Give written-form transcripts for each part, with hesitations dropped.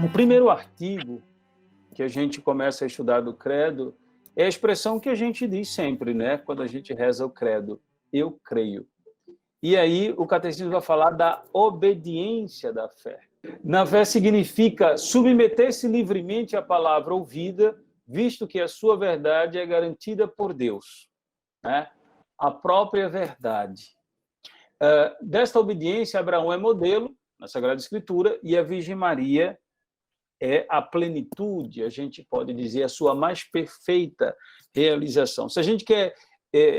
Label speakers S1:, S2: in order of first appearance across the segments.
S1: O primeiro artigo que a gente começa a estudar do credo é a expressão que a gente diz sempre, né? Quando a gente reza o credo, eu creio. E aí o catecismo vai falar da obediência da fé. Na fé significa submeter-se livremente à palavra ouvida, visto que a sua verdade é garantida por Deus, né? A própria verdade. Desta obediência, Abraão é modelo na Sagrada Escritura e a Virgem Maria é a plenitude, a gente pode dizer, a sua mais perfeita realização. Se a gente quer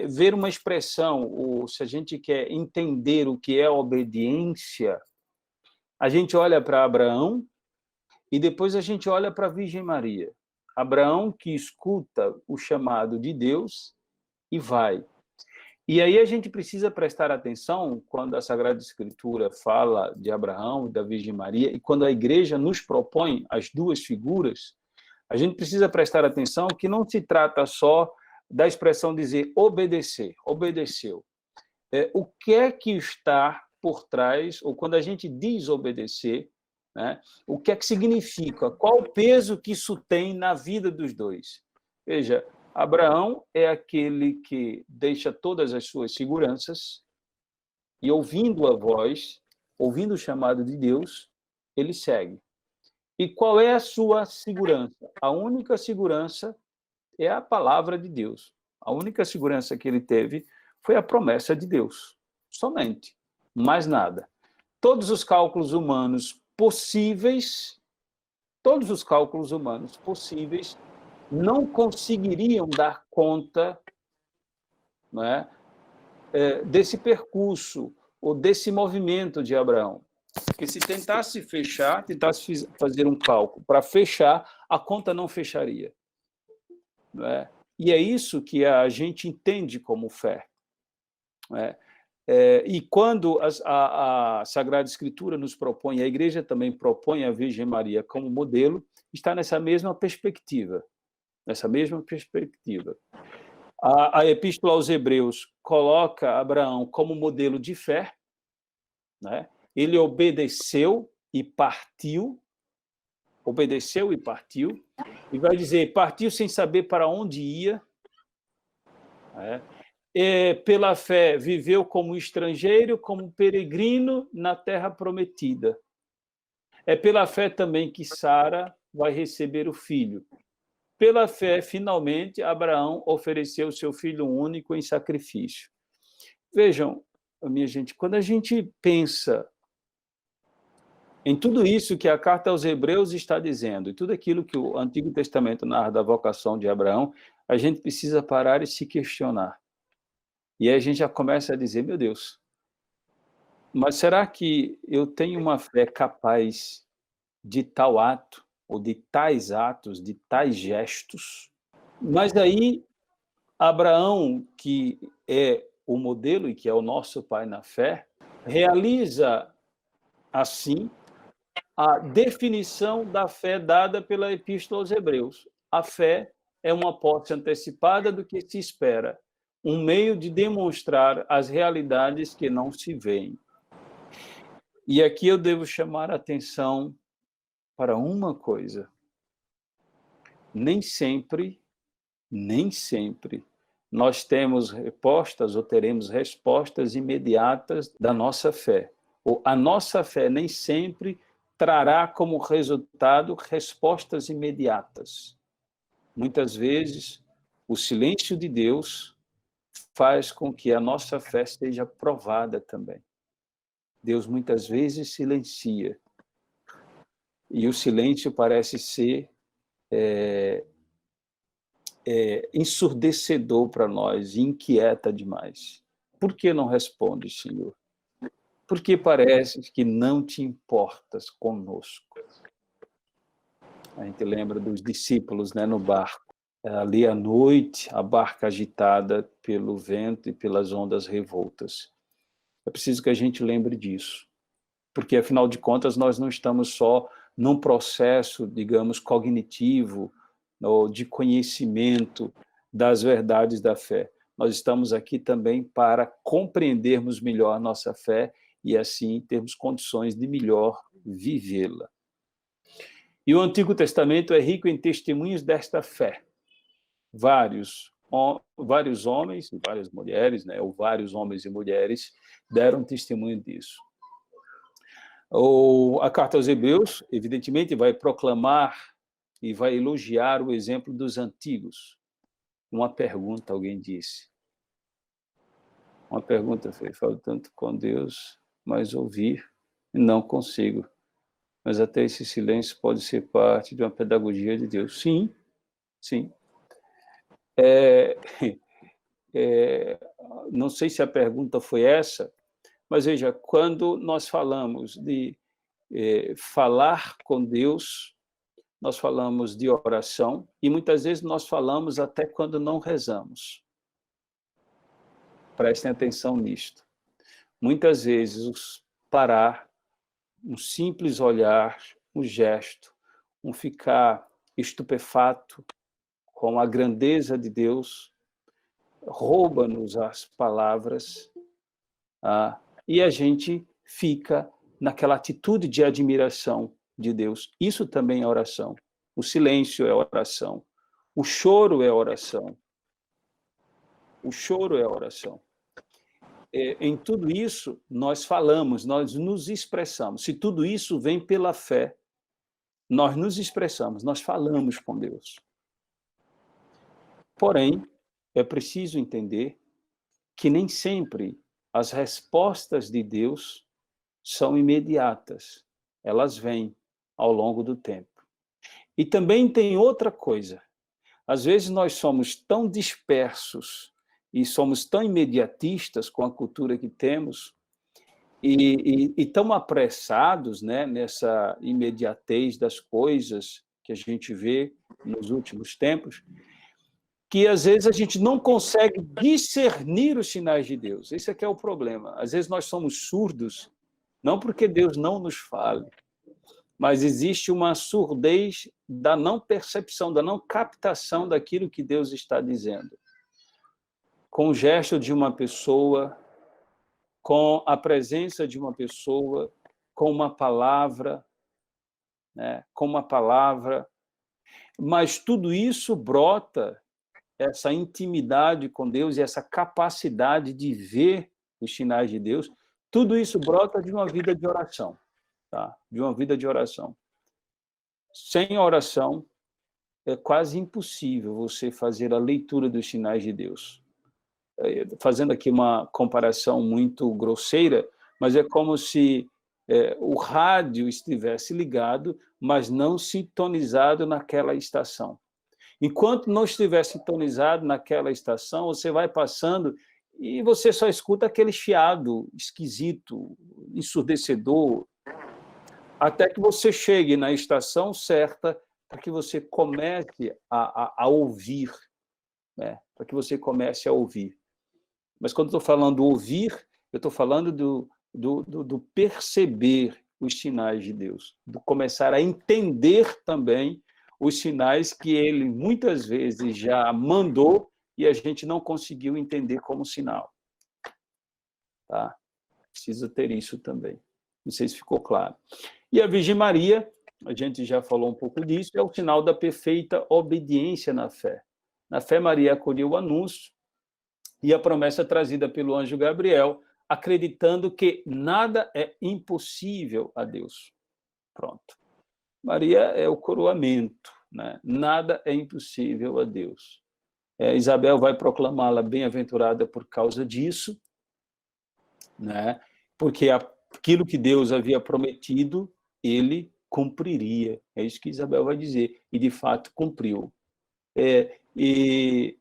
S1: ver uma expressão, ou se a gente quer entender o que é obediência, a gente olha para Abraão e depois a gente olha para a Virgem Maria. Abraão que escuta o chamado de Deus e vai. E aí a gente precisa prestar atenção quando a Sagrada Escritura fala de Abraão e da Virgem Maria, e quando a Igreja nos propõe as duas figuras, a gente precisa prestar atenção que não se trata só da expressão dizer obedecer, obedeceu. O que é que está por trás, ou quando a gente diz obedecer, né, o que é que significa? Qual o peso que isso tem na vida dos dois? Veja, Abraão é aquele que deixa todas as suas seguranças e, ouvindo a voz, ouvindo o chamado de Deus, ele segue. E qual é a sua segurança? A única segurança é a palavra de Deus. A única segurança que ele teve foi a promessa de Deus. Somente. Mais nada. Todos os cálculos humanos possíveis, não conseguiriam dar conta, né, desse percurso ou desse movimento de Abraão. Porque se tentasse fechar, tentasse fazer um cálculo para fechar, a conta não fecharia. Né? E é isso que a gente entende como fé. Né? E quando a Sagrada Escritura nos propõe, a Igreja também propõe a Virgem Maria como modelo, está nessa mesma perspectiva. A Epístola aos Hebreus coloca Abraão como modelo de fé, né? Ele obedeceu e partiu, e vai dizer, partiu sem saber para onde ia, né? Pela fé viveu como estrangeiro, como peregrino na terra prometida. É pela fé também que Sara vai receber o filho. Pela fé, finalmente, Abraão ofereceu seu filho único em sacrifício. Vejam, minha gente, quando a gente pensa em tudo isso que a carta aos Hebreus está dizendo, e tudo aquilo que o Antigo Testamento narra da vocação de Abraão, a gente precisa parar e se questionar. E aí a gente já começa a dizer, meu Deus, mas será que eu tenho uma fé capaz de tal ato, ou de tais atos, de tais gestos? Mas aí, Abraão, que é o modelo e que é o nosso pai na fé, realiza, assim, a definição da fé dada pela Epístola aos Hebreus. A fé é uma posse antecipada do que se espera, um meio de demonstrar as realidades que não se veem. E aqui eu devo chamar a atenção para uma coisa. Nem sempre nós temos respostas ou teremos respostas imediatas da nossa fé. Ou a nossa fé nem sempre trará como resultado respostas imediatas. Muitas vezes, o silêncio de Deus faz com que a nossa fé seja provada também. Deus muitas vezes silencia. E o silêncio parece ser ensurdecedor para nós, inquieta demais. Por que não responde, Senhor? Porque parece que não te importas conosco. A gente lembra dos discípulos, né, no barco. Ali à noite, a barca agitada pelo vento e pelas ondas revoltas. É preciso que a gente lembre disso. Porque, afinal de contas, nós não estamos só num processo, digamos, cognitivo, ou de conhecimento das verdades da fé. Nós estamos aqui também para compreendermos melhor a nossa fé e, assim, termos condições de melhor vivê-la. E o Antigo Testamento é rico em testemunhos desta fé. Vários homens e várias mulheres, né, ou vários homens e mulheres deram testemunho disso. A carta aos Hebreus, evidentemente, vai proclamar e vai elogiar o exemplo dos antigos. Uma pergunta, alguém disse. Uma pergunta fez: falo tanto com Deus, mas ouvir não consigo. Mas até esse silêncio pode ser parte de uma pedagogia de Deus. Sim, sim. Não sei se a pergunta foi essa, mas veja, quando nós falamos de falar com Deus, nós falamos de oração, e muitas vezes nós falamos até quando não rezamos. Prestem atenção nisto. Muitas vezes, parar, um simples olhar, um gesto, um ficar estupefato com a grandeza de Deus, rouba-nos as palavras, e a gente fica naquela atitude de admiração de Deus. Isso também é oração. O silêncio é oração. O choro é oração. O choro é oração. Em tudo isso, nós falamos, nós nos expressamos. Se tudo isso vem pela fé, nós nos expressamos, nós falamos com Deus. Porém, é preciso entender que nem sempre as respostas de Deus são imediatas. Elas vêm ao longo do tempo. E também tem outra coisa. Às vezes nós somos tão dispersos e somos tão imediatistas com a cultura que temos e tão apressados, né, nessa imediatez das coisas que a gente vê nos últimos tempos, que às vezes a gente não consegue discernir os sinais de Deus. Esse é que é o problema. Às vezes nós somos surdos, não porque Deus não nos fale, mas existe uma surdez da não percepção, da não captação daquilo que Deus está dizendo. Com o gesto de uma pessoa, com a presença de uma pessoa, com uma palavra, né? Com uma palavra. Mas tudo isso brota, essa intimidade com Deus e essa capacidade de ver os sinais de Deus, tudo isso brota de uma vida de oração, tá? De uma vida de oração. Sem oração, é quase impossível você fazer a leitura dos sinais de Deus. Fazendo aqui uma comparação muito grosseira, mas é como se o rádio estivesse ligado, mas não sintonizado naquela estação. Enquanto não estiver sintonizado naquela estação, você vai passando e você só escuta aquele chiado esquisito, ensurdecedor, até que você chegue na estação certa para que você comece a ouvir, né? Para que você comece a ouvir. Mas quando estou falando ouvir, eu estou falando do perceber os sinais de Deus, do começar a entender também os sinais que ele muitas vezes já mandou e a gente não conseguiu entender como sinal. Tá? Precisa ter isso também. Não sei se ficou claro. E a Virgem Maria, a gente já falou um pouco disso, é o sinal da perfeita obediência na fé. Na fé, Maria acolheu o anúncio e a promessa trazida pelo anjo Gabriel, acreditando que nada é impossível a Deus. Pronto. Maria é o coroamento, né? Nada é impossível a Deus. Isabel vai proclamá-la bem-aventurada por causa disso, né? Porque aquilo que Deus havia prometido, ele cumpriria. É isso que Isabel vai dizer, e de fato cumpriu. E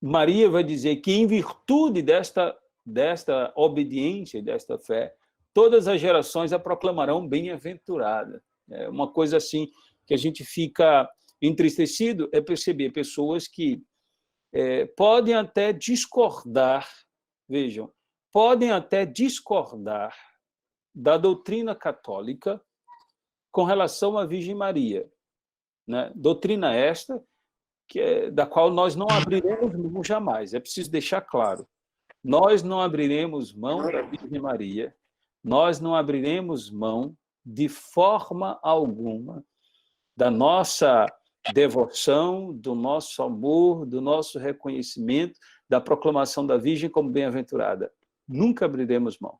S1: Maria vai dizer que, em virtude desta obediência e desta fé, todas as gerações a proclamarão bem-aventurada. É uma coisa assim que a gente fica entristecido, é perceber pessoas que podem até discordar, vejam, podem até discordar da doutrina católica com relação à Virgem Maria, né? Doutrina esta da qual nós não abriremos mão jamais, é preciso deixar claro. Nós não abriremos mão da Virgem Maria, nós não abriremos mão de forma alguma da nossa devoção, do nosso amor, do nosso reconhecimento, da proclamação da Virgem como bem-aventurada. Nunca abriremos mão.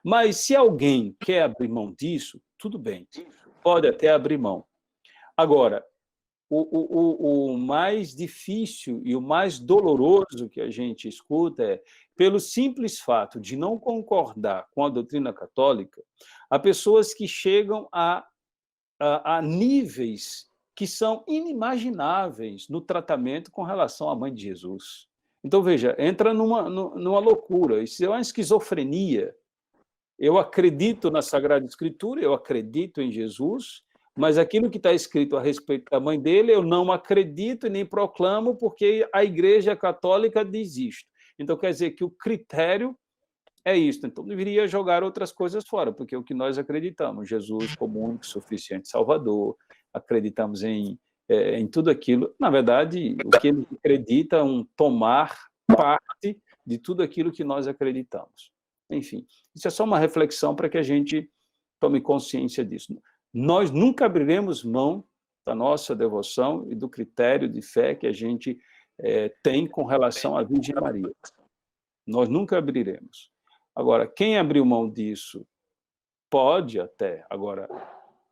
S1: Mas se alguém quer abrir mão disso, tudo bem, pode até abrir mão. Agora, o mais difícil e o mais doloroso que a gente escuta é, pelo simples fato de não concordar com a doutrina católica, há pessoas que chegam a níveis que são inimagináveis no tratamento com relação à mãe de Jesus. Então, veja, entra numa loucura, isso é uma esquizofrenia. Eu acredito na Sagrada Escritura, eu acredito em Jesus, mas aquilo que está escrito a respeito da mãe dele, eu não acredito e nem proclamo, porque a Igreja Católica diz isto. Então, quer dizer que o critério é isto. Então, deveria jogar outras coisas fora, porque é o que nós acreditamos, Jesus como único, suficiente Salvador, acreditamos em tudo aquilo. Na verdade, o que ele acredita é um tomar parte de tudo aquilo que nós acreditamos. Enfim, isso é só uma reflexão para que a gente tome consciência disso. Nós nunca abriremos mão da nossa devoção e do critério de fé que a gente tem com relação à Virgem Maria. Nós nunca abriremos. Agora, quem abriu mão disso pode até. Agora,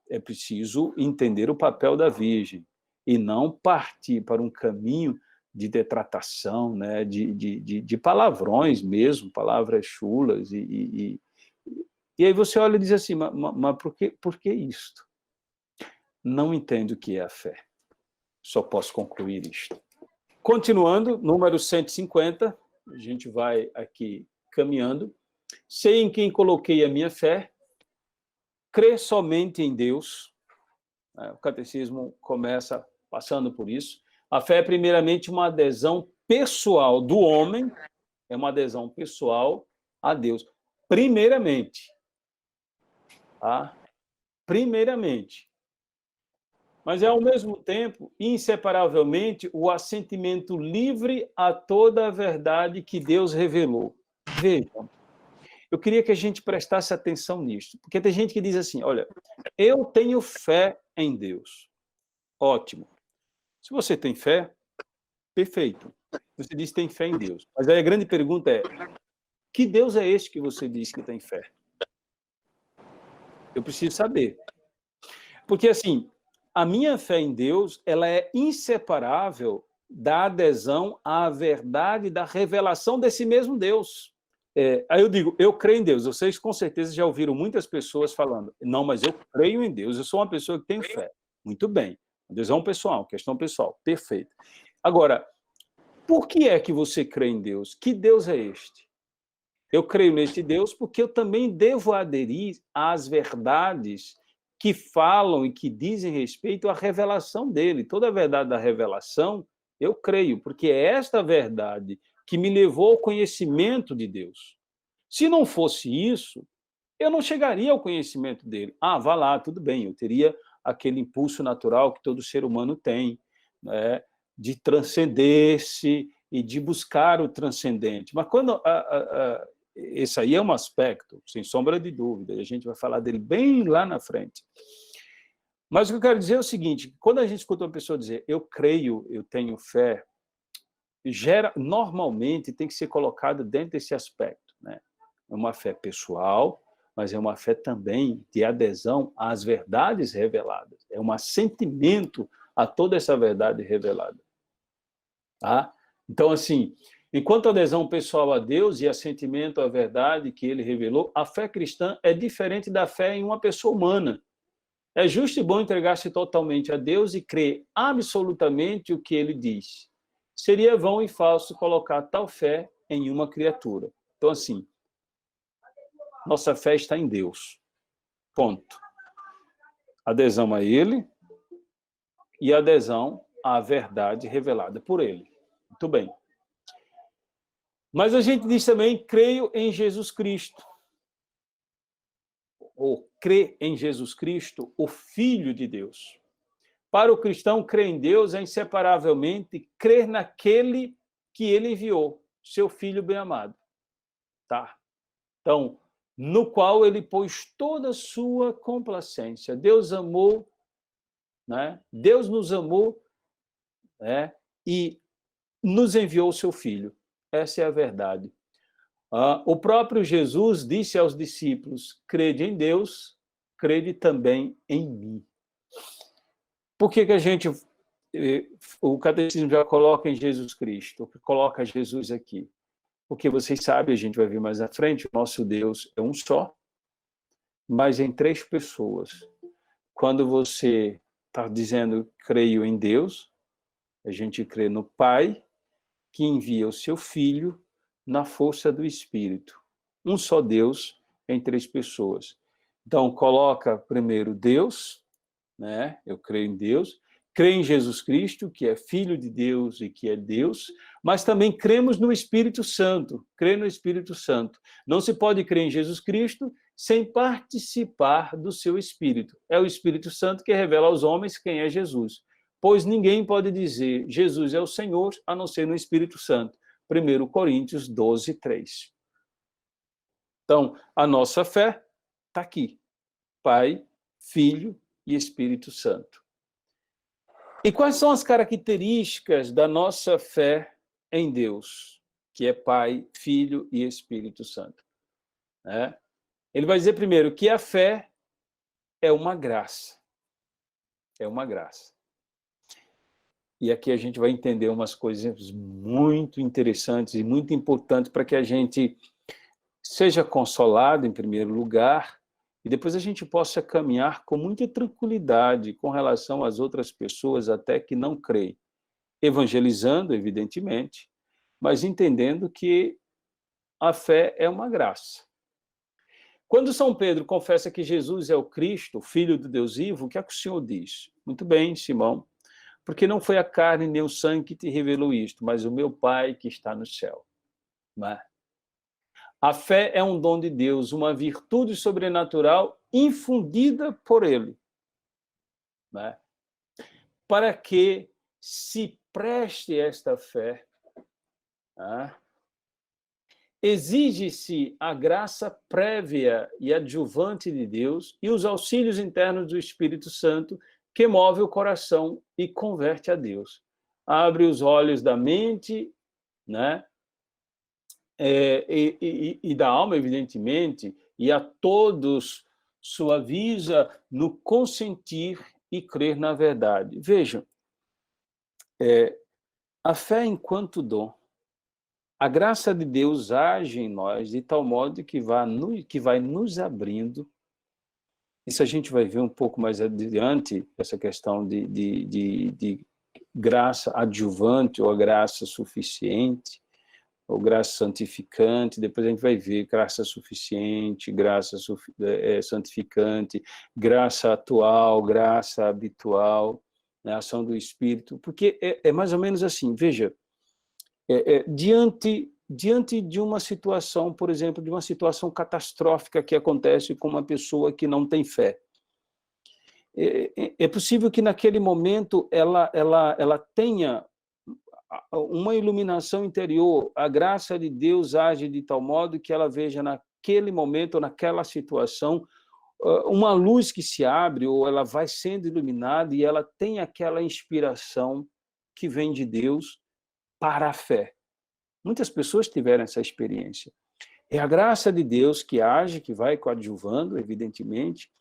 S1: é preciso entender o papel da Virgem e não partir para um caminho de detratação, né, de palavrões mesmo, palavras chulas, e aí você olha e diz assim, mas por que isto? Não entendo o que é a fé. Só posso concluir isto. Continuando, número 150, a gente vai aqui caminhando. Sei em quem coloquei a minha fé, crer somente em Deus. O catecismo começa passando por isso. A fé é, primeiramente, uma adesão pessoal do homem, é uma adesão pessoal a Deus. Primeiramente. Tá? Primeiramente. Mas é, ao mesmo tempo, inseparavelmente, o assentimento livre a toda a verdade que Deus revelou. Vejam, eu queria que a gente prestasse atenção nisso, porque tem gente que diz assim, olha, eu tenho fé em Deus. Ótimo. Se você tem fé, perfeito. Você diz que tem fé em Deus. Mas aí a grande pergunta é, que Deus é este que você diz que tem fé? Eu preciso saber. Porque, assim, a minha fé em Deus, ela é inseparável da adesão à verdade, da revelação desse mesmo Deus. Aí eu digo, eu creio em Deus. Vocês, com certeza, já ouviram muitas pessoas falando, não, mas eu creio em Deus, eu sou uma pessoa que tem fé. Muito bem. Adesão pessoal, questão pessoal. Perfeito. Agora, por que é que você crê em Deus? Que Deus é este? Eu creio neste Deus porque eu também devo aderir às verdades que falam e que dizem respeito à revelação dele. Toda a verdade da revelação, eu creio, porque é esta verdade que me levou ao conhecimento de Deus. Se não fosse isso, eu não chegaria ao conhecimento dele. Ah, vá lá, tudo bem, eu teria aquele impulso natural que todo ser humano tem, né, de transcender-se e de buscar o transcendente. Mas quando esse aí é um aspecto, sem sombra de dúvida, e a gente vai falar dele bem lá na frente. Mas o que eu quero dizer é o seguinte, quando a gente escuta uma pessoa dizer eu creio, eu tenho fé, normalmente tem que ser colocado dentro desse aspecto, né? É uma fé pessoal, mas é uma fé também de adesão às verdades reveladas. É um assentimento a toda essa verdade revelada. Tá? Então, assim, enquanto adesão pessoal a Deus e assentimento à verdade que ele revelou, a fé cristã é diferente da fé em uma pessoa humana. É justo e bom entregar-se totalmente a Deus e crer absolutamente o que ele diz. Seria vão e falso colocar tal fé em uma criatura. Então, assim, nossa fé está em Deus. Ponto. Adesão a ele e adesão à verdade revelada por ele. Muito bem. Mas a gente diz também, creio em Jesus Cristo. Ou crê em Jesus Cristo, o Filho de Deus. Para o cristão, crer em Deus é inseparavelmente crer naquele que ele enviou, seu Filho bem-amado. Tá? Então, no qual ele pôs toda a sua complacência. Deus amou né? Deus nos amou, né? E nos enviou o seu Filho. Essa é a verdade. O próprio Jesus disse aos discípulos, crede em Deus, crede também em mim. Por que a gente, o catecismo já coloca em Jesus Cristo, coloca Jesus aqui? Porque vocês sabem, a gente vai ver mais à frente, o nosso Deus é um só, mas em três pessoas. Quando você está dizendo, creio em Deus, a gente crê no Pai, que envia o seu Filho na força do Espírito. Um só Deus em três pessoas. Então, coloca primeiro Deus, né? Eu creio em Deus, creio em Jesus Cristo, que é Filho de Deus e que é Deus, mas também cremos no Espírito Santo, creio no Espírito Santo. Não se pode crer em Jesus Cristo sem participar do seu Espírito. É o Espírito Santo que revela aos homens quem é Jesus. Pois ninguém pode dizer Jesus é o Senhor, a não ser no Espírito Santo. 1 Coríntios 12, 3. Então, a nossa fé está aqui. Pai, Filho e Espírito Santo. E quais são as características da nossa fé em Deus, que é Pai, Filho e Espírito Santo? Ele vai dizer primeiro que a fé é uma graça. É uma graça. E aqui a gente vai entender umas coisas muito interessantes e muito importantes para que a gente seja consolado, em primeiro lugar, e depois a gente possa caminhar com muita tranquilidade com relação às outras pessoas até que não creem. Evangelizando, evidentemente, mas entendendo que a fé é uma graça. Quando São Pedro confessa que Jesus é o Cristo, Filho do Deus vivo, o que é que o Senhor diz? Muito bem, Simão, porque não foi a carne nem o sangue que te revelou isto, mas o meu Pai que está no céu. Não é? A fé é um dom de Deus, uma virtude sobrenatural infundida por Ele. Não é? Para que se preste esta fé, exige-se a graça prévia e adjuvante de Deus e os auxílios internos do Espírito Santo que move o coração e converte a Deus. Abre os olhos da mente, né? E da alma, evidentemente, e a todos suaviza no consentir e crer na verdade. Vejam, a fé enquanto dom. A graça de Deus age em nós de tal modo que vai nos abrindo. Isso a gente vai ver um pouco mais adiante, essa questão de graça adjuvante ou a graça suficiente, ou graça santificante. Depois a gente vai ver graça suficiente, graça santificante, graça atual, graça habitual, né, ação do Espírito, porque é mais ou menos assim, veja, diante de uma situação, por exemplo, de uma situação catastrófica que acontece com uma pessoa que não tem fé, é possível que naquele momento ela tenha uma iluminação interior, a graça de Deus age de tal modo que ela veja naquele momento, naquela situação, uma luz que se abre, ou ela vai sendo iluminada e ela tem aquela inspiração que vem de Deus para a fé. Muitas pessoas tiveram essa experiência. É a graça de Deus que age, que vai coadjuvando, evidentemente,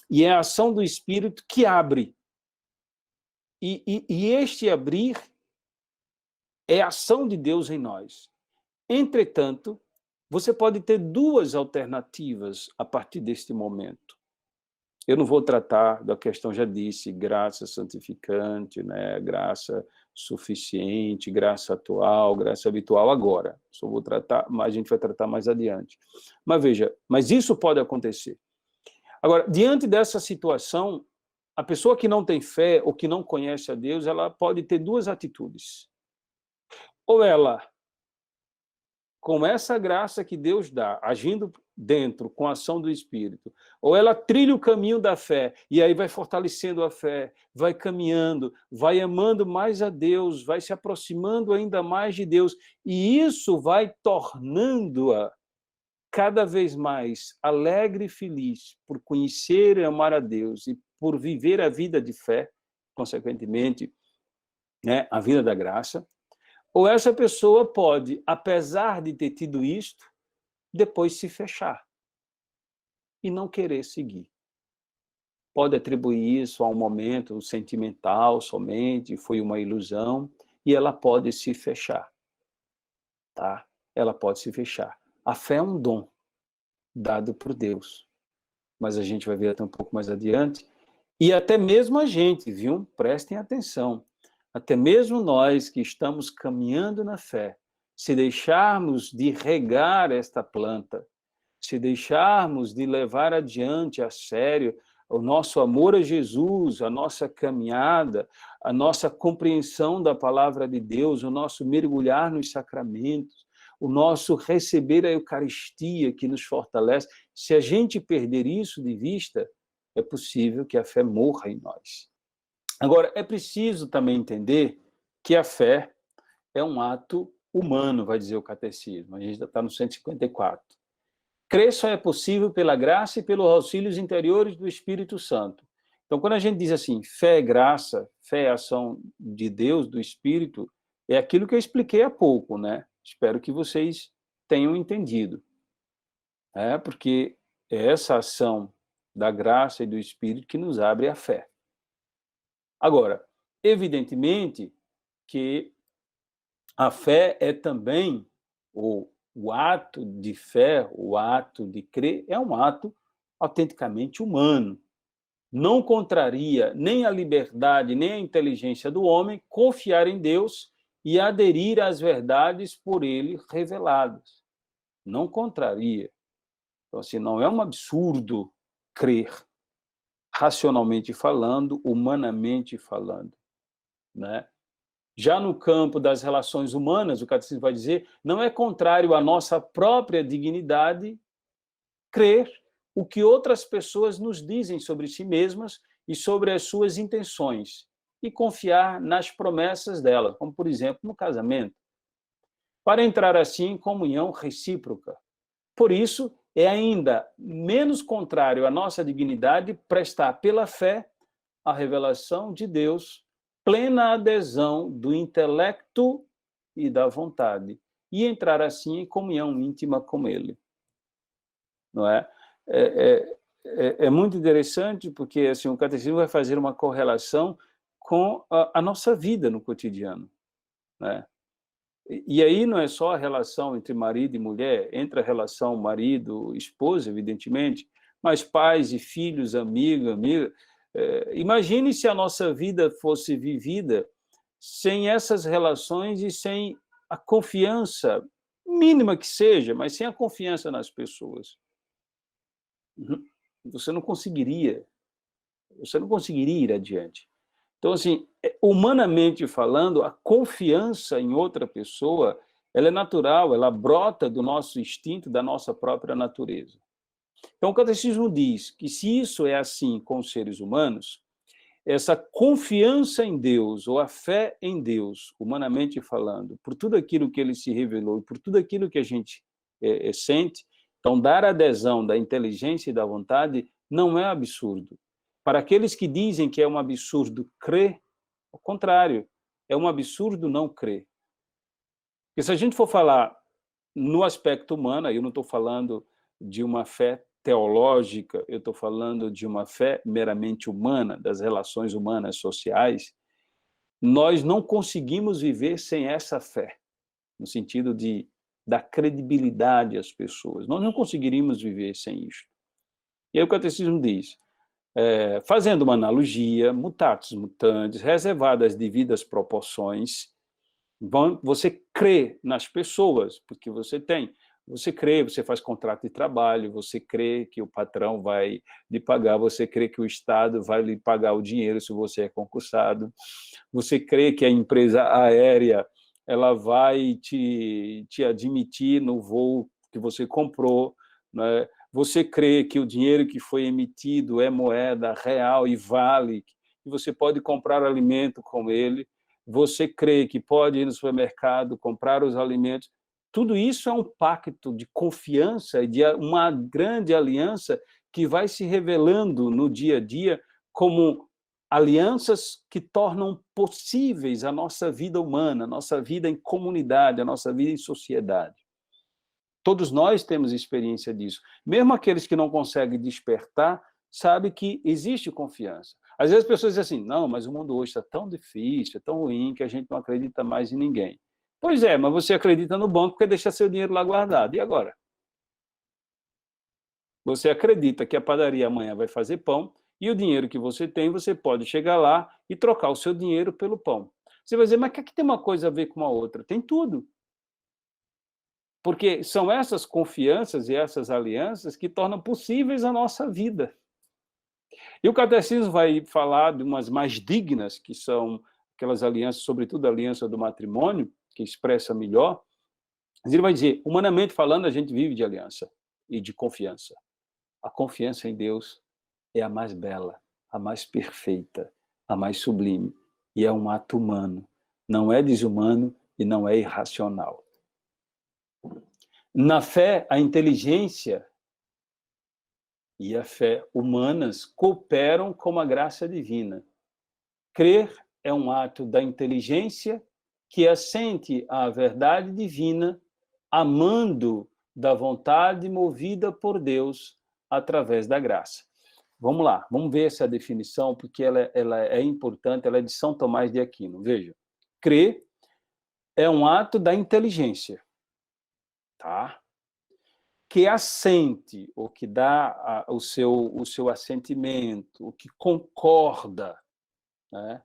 S1: e é a ação do Espírito que abre. E este abrir é a ação de Deus em nós. Entretanto, você pode ter duas alternativas a partir deste momento. Eu não vou tratar da questão, já disse, graça santificante, né? Graça suficiente, graça atual, graça habitual agora. Só vou tratar, mas a gente vai tratar mais adiante. Mas veja, mas isso pode acontecer. Agora, diante dessa situação, a pessoa que não tem fé ou que não conhece a Deus, ela pode ter duas atitudes. Ou ela, com essa graça que Deus dá, agindo dentro, com a ação do Espírito, ou ela trilha o caminho da fé, e aí vai fortalecendo a fé, vai caminhando, vai amando mais a Deus, vai se aproximando ainda mais de Deus, e isso vai tornando-a cada vez mais alegre e feliz por conhecer e amar a Deus e por viver a vida de fé. consequentemente, né, a vida da graça, ou essa pessoa pode, apesar de ter tido isto, depois se fechar e não querer seguir. Pode atribuir isso a um momento sentimental somente, foi uma ilusão, e ela pode se fechar, tá? Ela pode se fechar. A fé é um dom dado por Deus, mas a gente vai ver até um pouco mais adiante, e até mesmo a gente, viu? Prestem atenção. Até mesmo nós que estamos caminhando na fé, se deixarmos de regar esta planta, se deixarmos de levar adiante a sério o nosso amor a Jesus, a nossa caminhada, a nossa compreensão da palavra de Deus, o nosso mergulhar nos sacramentos, o nosso receber a Eucaristia que nos fortalece, se a gente perder isso de vista, é possível que a fé morra em nós. Agora, é preciso também entender que a fé é um ato humano, vai dizer o catecismo. A gente já está no 154. Crer só é possível pela graça e pelos auxílios interiores do Espírito Santo. Então, quando a gente diz assim, fé é graça, fé é ação de Deus, do Espírito, é aquilo que eu expliquei há pouco, né? Espero que vocês tenham entendido. Porque é essa ação da graça e do Espírito que nos abre a fé. Agora, evidentemente que a fé é também, o ato de fé, o ato de crer, é um ato autenticamente humano. Não contraria nem a liberdade, nem a inteligência do homem confiar em Deus e aderir às verdades por ele reveladas. Não contraria. Então, assim, não é um absurdo crer, racionalmente falando, humanamente falando, né? Já no campo das relações humanas, o catecismo vai dizer, não é contrário à nossa própria dignidade crer o que outras pessoas nos dizem sobre si mesmas e sobre as suas intenções, e confiar nas promessas delas, como, por exemplo, no casamento, para entrar assim em comunhão recíproca. Por isso, é ainda menos contrário à nossa dignidade prestar pela fé a revelação de Deus, plena adesão do intelecto e da vontade, e entrar assim em comunhão íntima com Ele. Não é? É muito interessante porque assim, o catecismo vai fazer uma correlação com a nossa vida no cotidiano, né? E aí não é só a relação entre marido e mulher, entra a relação marido-esposa, evidentemente, mas pais e filhos, amigo, amiga. Imagine se a nossa vida fosse vivida sem essas relações e sem a confiança, mínima que seja, mas sem a confiança nas pessoas. Você não conseguiria ir adiante. Então, assim, humanamente falando, a confiança em outra pessoa, ela é natural, ela brota do nosso instinto, da nossa própria natureza. Então, o catecismo diz que se isso é assim com os seres humanos, essa confiança em Deus, ou a fé em Deus, humanamente falando, por tudo aquilo que ele se revelou e por tudo aquilo que a gente sente, então dar adesão da inteligência e da vontade não é absurdo. Para aqueles que dizem que é um absurdo crer, ao contrário, é um absurdo não crer. Porque se a gente for falar no aspecto humano, eu não estou falando de uma fé teológica, eu estou falando de uma fé meramente humana, das relações humanas sociais, nós não conseguimos viver sem essa fé, no sentido de dar credibilidade às pessoas. Nós não conseguiríamos viver sem isso. E aí o catecismo diz, fazendo uma analogia, mutatis mutandis, reservadas as devidas proporções, você crê nas pessoas, porque você crê, você faz contrato de trabalho, você crê que o patrão vai lhe pagar, você crê que o Estado vai lhe pagar o dinheiro se você é concursado, você crê que a empresa aérea ela vai te admitir no voo que você comprou, né? Você crê que o dinheiro que foi emitido é moeda real e vale, que você pode comprar alimento com ele, você crê que pode ir no supermercado, comprar os alimentos. Tudo isso é um pacto de confiança e de uma grande aliança que vai se revelando no dia a dia como alianças que tornam possíveis a nossa vida humana, a nossa vida em comunidade, a nossa vida em sociedade. Todos nós temos experiência disso. Mesmo aqueles que não conseguem despertar, sabem que existe confiança. Às vezes as pessoas dizem assim, não, mas o mundo hoje está tão difícil, é tão ruim, que a gente não acredita mais em ninguém. Pois é, mas você acredita no banco porque deixa seu dinheiro lá guardado. E agora? Você acredita que a padaria amanhã vai fazer pão, e o dinheiro que você tem, você pode chegar lá e trocar o seu dinheiro pelo pão. Você vai dizer, mas o que tem uma coisa a ver com a outra? Tem tudo. Porque são essas confianças e essas alianças que tornam possíveis a nossa vida. E o catecismo vai falar de umas mais dignas, que são aquelas alianças, sobretudo a aliança do matrimônio, que expressa melhor. Mas ele vai dizer, humanamente falando, a gente vive de aliança e de confiança. A confiança em Deus é a mais bela, a mais perfeita, a mais sublime. E é um ato humano. Não é desumano e não é irracional. Na fé, a inteligência e a fé humanas cooperam com a graça divina. Crer é um ato da inteligência que assente à verdade divina, amando da vontade movida por Deus através da graça. Vamos lá, vamos ver essa definição, porque ela é importante, ela é de São Tomás de Aquino. Veja, crer é um ato da inteligência, tá? Que assente, ou que dá o seu assentimento, o que concorda, né,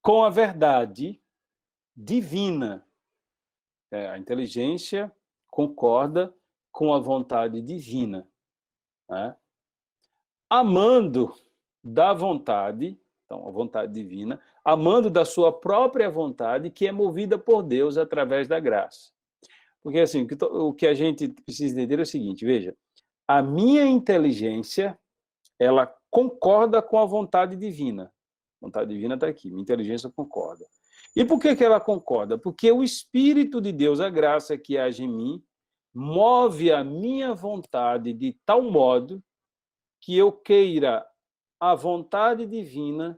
S1: com a verdade divina. A inteligência concorda com a vontade divina. Né? Amando da vontade, então a vontade divina, amando da sua própria vontade, que é movida por Deus através da graça. Porque assim, o que a gente precisa entender é o seguinte, veja, a minha inteligência, ela concorda com a vontade divina. A vontade divina está aqui, minha inteligência concorda. E por que ela concorda? Porque o Espírito de Deus, a graça que age em mim, move a minha vontade de tal modo que eu queira a vontade divina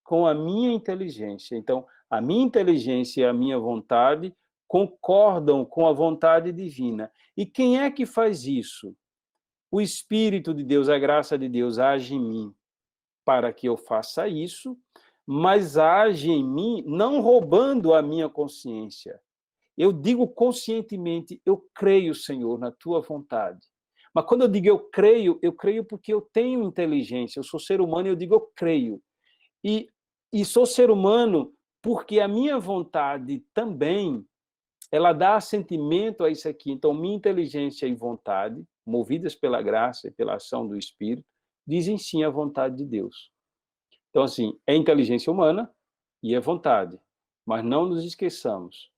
S1: com a minha inteligência. Então, a minha inteligência e a minha vontade concordam com a vontade divina. E quem é que faz isso? O Espírito de Deus, a graça de Deus age em mim para que eu faça isso, mas age em mim não roubando a minha consciência. Eu digo conscientemente, eu creio, Senhor, na tua vontade. Mas quando eu digo eu creio porque eu tenho inteligência, eu sou ser humano e eu digo eu creio. E sou ser humano porque a minha vontade também, ela dá assentimento a isso aqui. Então, minha inteligência e vontade, movidas pela graça e pela ação do Espírito, dizem sim à vontade de Deus. Então, assim, é inteligência humana e é vontade. Mas não nos esqueçamos,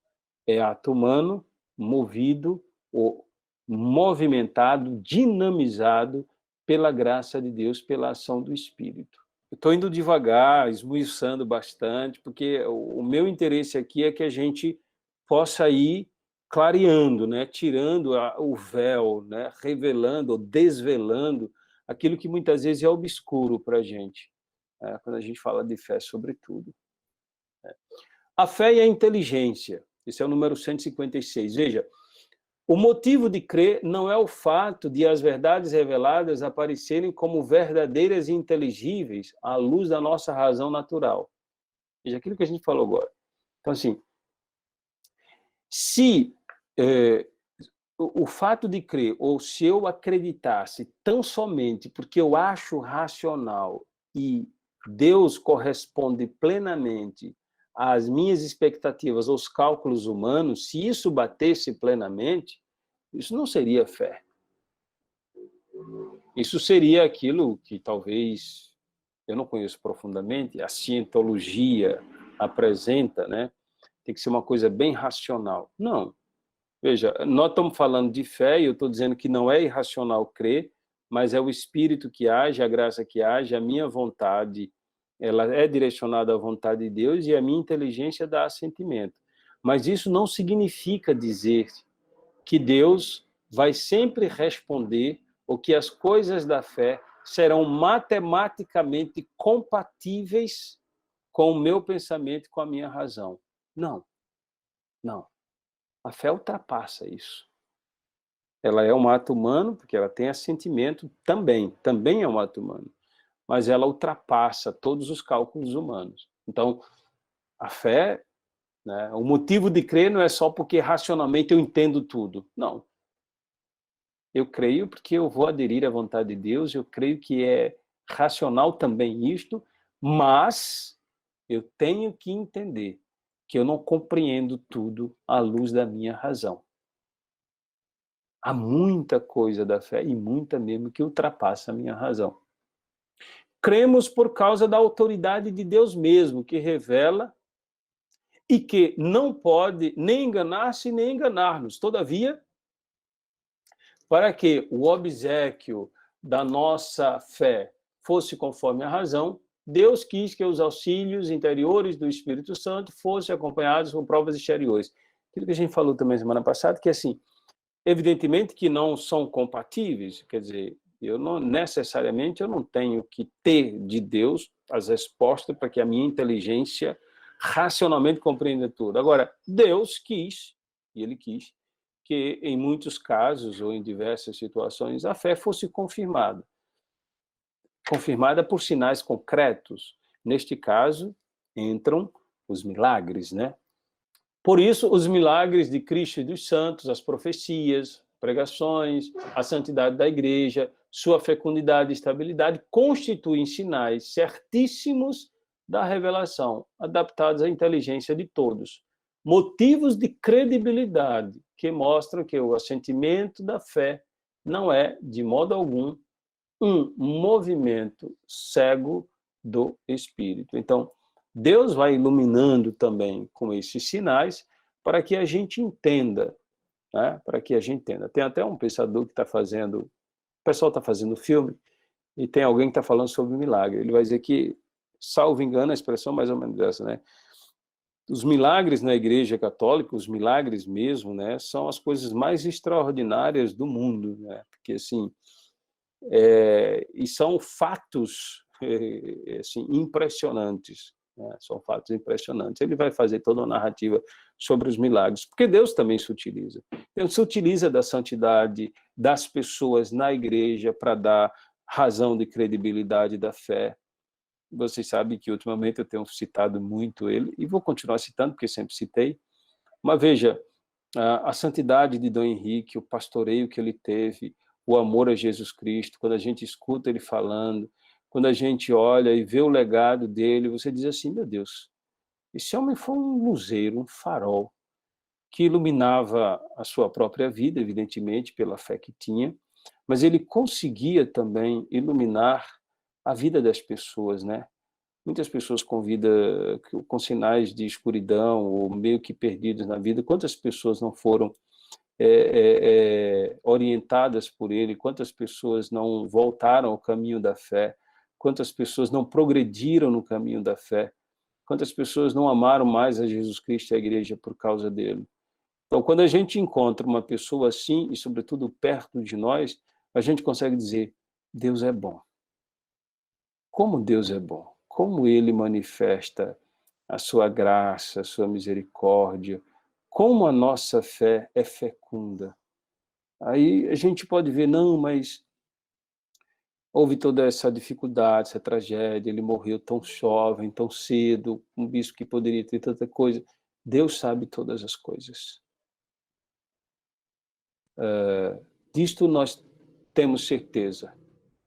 S1: é ato humano, movido, ou movimentado, dinamizado pela graça de Deus, pela ação do Espírito. Eu estou indo devagar, esmiuçando bastante, porque o meu interesse aqui é que a gente possa ir clareando, né? Tirando o véu, né? Revelando ou desvelando aquilo que muitas vezes é obscuro para a gente, quando a gente fala de fé, sobretudo. A fé e a inteligência, esse é o número 156. Veja, o motivo de crer não é o fato de as verdades reveladas aparecerem como verdadeiras e inteligíveis à luz da nossa razão natural. Veja, aquilo que a gente falou agora. Então, assim, se o fato de crer, ou se eu acreditasse tão somente porque eu acho racional e Deus corresponde plenamente às minhas expectativas, aos cálculos humanos, se isso batesse plenamente, isso não seria fé. Isso seria aquilo que talvez, eu não conheço profundamente, a cientologia apresenta, né? Tem que ser uma coisa bem racional. Não. Veja, nós estamos falando de fé e eu estou dizendo que não é irracional crer, mas é o Espírito que age, a graça que age, a minha vontade, ela é direcionada à vontade de Deus e a minha inteligência dá assentimento. Mas isso não significa dizer que Deus vai sempre responder ou que as coisas da fé serão matematicamente compatíveis com o meu pensamento e com a minha razão. Não, não. A fé ultrapassa isso. Ela é um ato humano, porque ela tem assentimento também é um ato humano, mas ela ultrapassa todos os cálculos humanos. Então, a fé, né, o motivo de crer não é só porque racionalmente eu entendo tudo. Não. Eu creio porque eu vou aderir à vontade de Deus, eu creio que é racional também isto, mas eu tenho que entender que eu não compreendo tudo à luz da minha razão. Há muita coisa da fé, e muita mesmo, que ultrapassa a minha razão. Cremos por causa da autoridade de Deus mesmo, que revela e que não pode nem enganar-se nem enganar-nos. Todavia, para que o obséquio da nossa fé fosse conforme a razão, Deus quis que os auxílios interiores do Espírito Santo fossem acompanhados por provas exteriores. Aquilo que a gente falou também semana passada, que assim, evidentemente que não são compatíveis, quer dizer, eu não necessariamente eu não tenho que ter de Deus as respostas para que a minha inteligência racionalmente compreenda tudo. Agora, Deus quis, e Ele quis, que em muitos casos ou em diversas situações a fé fosse confirmada. Confirmada por sinais concretos. Neste caso, entram os milagres, né? Por isso, os milagres de Cristo e dos santos, as profecias, pregações, a santidade da igreja, sua fecundidade e estabilidade, constituem sinais certíssimos da revelação, adaptados à inteligência de todos. Motivos de credibilidade que mostram que o assentimento da fé não é, de modo algum, um movimento cego do Espírito. Então, Deus vai iluminando também com esses sinais para que a gente entenda, né? Para que a gente entenda. Tem até um pensador que está fazendo, o pessoal está fazendo filme, e tem alguém que está falando sobre milagre. Ele vai dizer que, salvo engano, a expressão mais ou menos essa, né? Os milagres na Igreja Católica, os milagres mesmo, né, são as coisas mais extraordinárias do mundo, né? Porque assim, e são fatos assim, impressionantes, né? São fatos impressionantes. Ele vai fazer toda uma narrativa sobre os milagres, porque Deus também se utiliza. Deus se utiliza da santidade das pessoas na igreja para dar razão de credibilidade da fé. Vocês sabem que ultimamente eu tenho citado muito ele, e vou continuar citando, porque sempre citei. Mas veja, a santidade de Dom Henrique, o pastoreio que ele teve, o amor a Jesus Cristo, quando a gente escuta ele falando, quando a gente olha e vê o legado dele, você diz assim, meu Deus, esse homem foi um luzeiro, um farol, que iluminava a sua própria vida, evidentemente, pela fé que tinha, mas ele conseguia também iluminar a vida das pessoas, né? Muitas pessoas com vida, com sinais de escuridão, ou meio que perdidos na vida. Quantas pessoas não foram orientadas por ele? Quantas pessoas não voltaram ao caminho da fé? Quantas pessoas não progrediram no caminho da fé? Quantas pessoas não amaram mais a Jesus Cristo e a igreja por causa dele? Então, quando a gente encontra uma pessoa assim, e sobretudo perto de nós, a gente consegue dizer, Deus é bom. Como Deus é bom. Como Ele manifesta a sua graça, a sua misericórdia. Como a nossa fé é fecunda. Aí a gente pode ver, não, mas houve toda essa dificuldade, essa tragédia, ele morreu tão jovem, tão cedo, um bispo que poderia ter tanta coisa. Deus sabe todas as coisas. Disto nós temos certeza.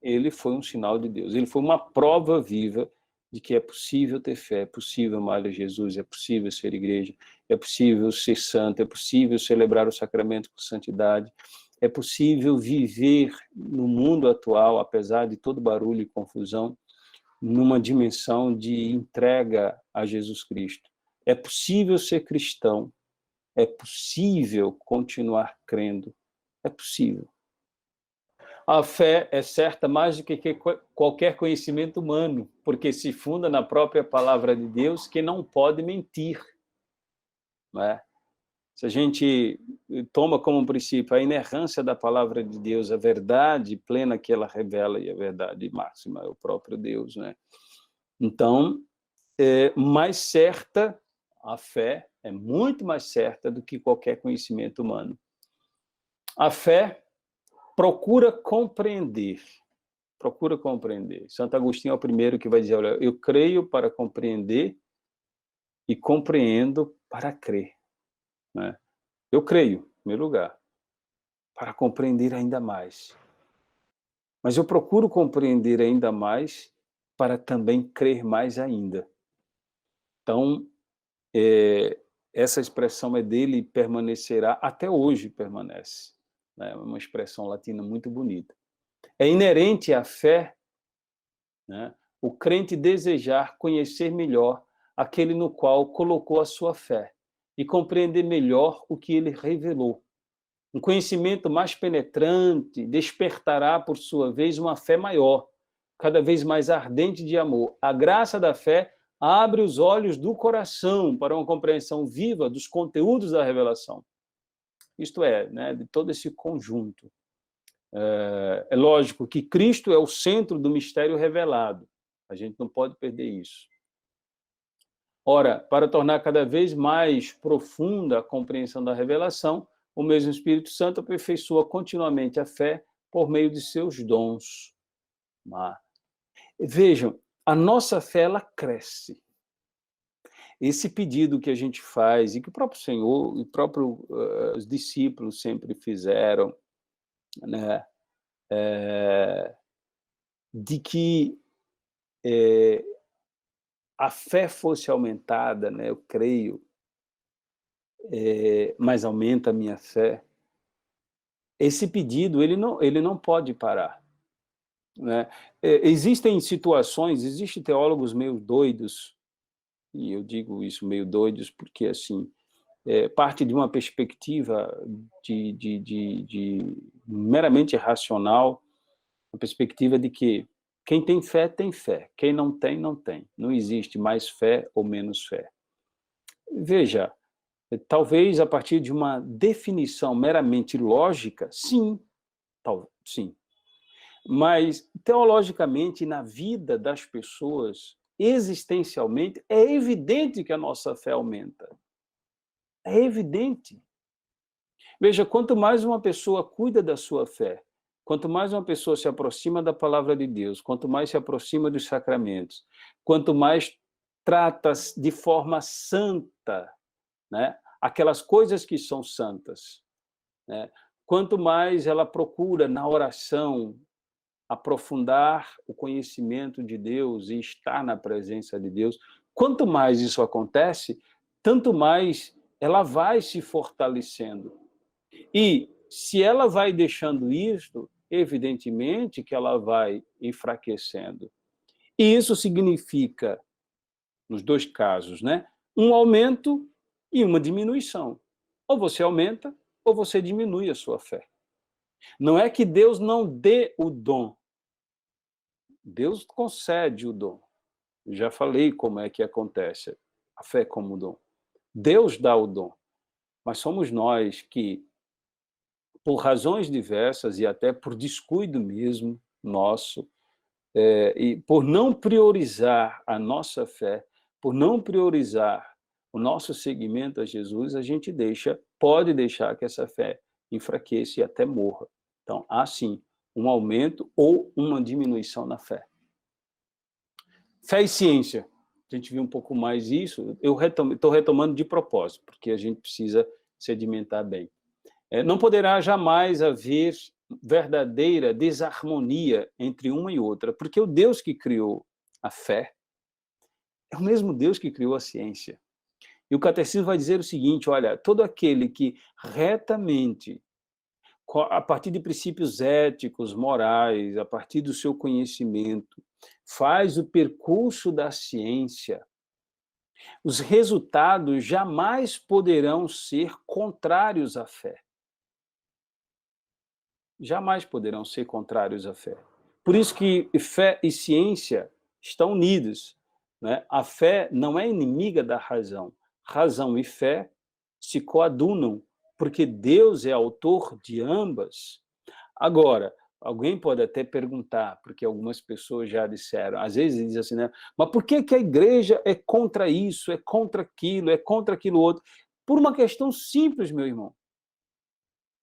S1: Ele foi um sinal de Deus. Ele foi uma prova viva de que é possível ter fé, é possível amar a Jesus, é possível ser igreja, é possível ser santo, é possível celebrar o sacramento com santidade, é possível viver no mundo atual, apesar de todo barulho e confusão, numa dimensão de entrega a Jesus Cristo. É possível ser cristão, é possível continuar crendo, é possível. A fé é certa mais do que qualquer conhecimento humano, porque se funda na própria palavra de Deus, que não pode mentir. Não é? Se a gente toma como princípio a inerrância da palavra de Deus, a verdade plena que ela revela, e a verdade máxima é o próprio Deus, né? Então, mais certa, a fé é muito mais certa do que qualquer conhecimento humano. A fé procura compreender. Procura compreender. Santo Agostinho é o primeiro que vai dizer, olha, eu creio para compreender e compreendo para crer, né? Eu creio, em primeiro lugar, para compreender ainda mais. Mas eu procuro compreender ainda mais para também crer mais ainda. Então, essa expressão é dele e permanecerá, até hoje permanece. É uma expressão latina muito bonita. É inerente à fé, né, o crente desejar conhecer melhor aquele no qual colocou a sua fé e compreender melhor o que ele revelou. Um conhecimento mais penetrante despertará, por sua vez, uma fé maior, cada vez mais ardente de amor. A graça da fé abre os olhos do coração para uma compreensão viva dos conteúdos da revelação. Isto é, né, de todo esse conjunto. É lógico que Cristo é o centro do mistério revelado. A gente não pode perder isso. Ora, para tornar cada vez mais profunda a compreensão da revelação, o mesmo Espírito Santo aperfeiçoa continuamente a fé por meio de seus dons. Vejam, a nossa fé, ela cresce. Esse pedido que a gente faz, e que o próprio Senhor, os próprios discípulos sempre fizeram, né, de que a fé fosse aumentada, né, eu creio, mas aumenta a minha fé. Esse pedido, ele não pode parar, né? Existem situações, existem teólogos meio doidos, e eu digo isso meio doidos porque, assim, parte de uma perspectiva de meramente racional, uma perspectiva de que quem tem fé, quem não tem, não tem. Não existe mais fé ou menos fé. Veja, talvez a partir de uma definição meramente lógica, sim, sim. Mas, teologicamente, na vida das pessoas, existencialmente, é evidente que a nossa fé aumenta. É evidente. Veja, quanto mais uma pessoa cuida da sua fé, quanto mais uma pessoa se aproxima da palavra de Deus, quanto mais se aproxima dos sacramentos, quanto mais trata de forma santa, né, aquelas coisas que são santas, né, quanto mais ela procura na oração aprofundar o conhecimento de Deus e estar na presença de Deus, quanto mais isso acontece, tanto mais ela vai se fortalecendo. E se ela vai deixando isso, evidentemente que ela vai enfraquecendo. E isso significa, nos dois casos, né, um aumento e uma diminuição. Ou você aumenta, ou você diminui a sua fé. Não é que Deus não dê o dom. Deus concede o dom. Já falei como é que acontece a fé como dom. Deus dá o dom. Mas somos nós que, por razões diversas e até por descuido mesmo nosso, e por não priorizar a nossa fé, por não priorizar o nosso seguimento a Jesus, a gente pode deixar que essa fé enfraqueça e até morra. Então, há sim um aumento ou uma diminuição na fé. Fé e ciência. A gente viu um pouco mais isso. Eu estou retomando de propósito, porque a gente precisa sedimentar bem. Não poderá jamais haver verdadeira desarmonia entre uma e outra, porque o Deus que criou a fé é o mesmo Deus que criou a ciência. E o catecismo vai dizer o seguinte, olha, todo aquele que retamente, a partir de princípios éticos, morais, a partir do seu conhecimento, faz o percurso da ciência, os resultados jamais poderão ser contrários à fé. Jamais poderão ser contrários à fé. Por isso que fé e ciência estão unidos, né? A fé não é inimiga da razão. Razão e fé se coadunam, porque Deus é autor de ambas. Agora, alguém pode até perguntar, porque algumas pessoas já disseram, às vezes dizem assim, né? Mas por que que a igreja é contra isso, é contra aquilo outro? Por uma questão simples, meu irmão.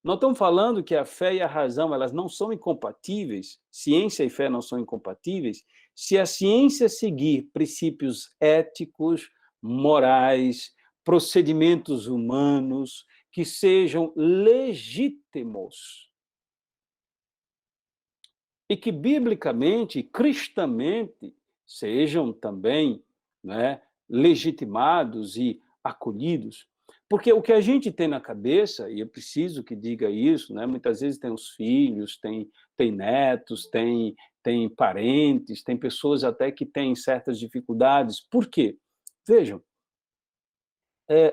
S1: Nós estamos falando que a fé e a razão, elas não são incompatíveis, ciência e fé não são incompatíveis, se a ciência seguir princípios éticos, morais, procedimentos humanos, que sejam legítimos e que, biblicamente, cristamente, sejam também, né, legitimados e acolhidos. Porque o que a gente tem na cabeça, e eu preciso que diga isso, né, muitas vezes tem os filhos, tem netos, tem parentes, tem pessoas até que têm certas dificuldades. Por quê? Vejam,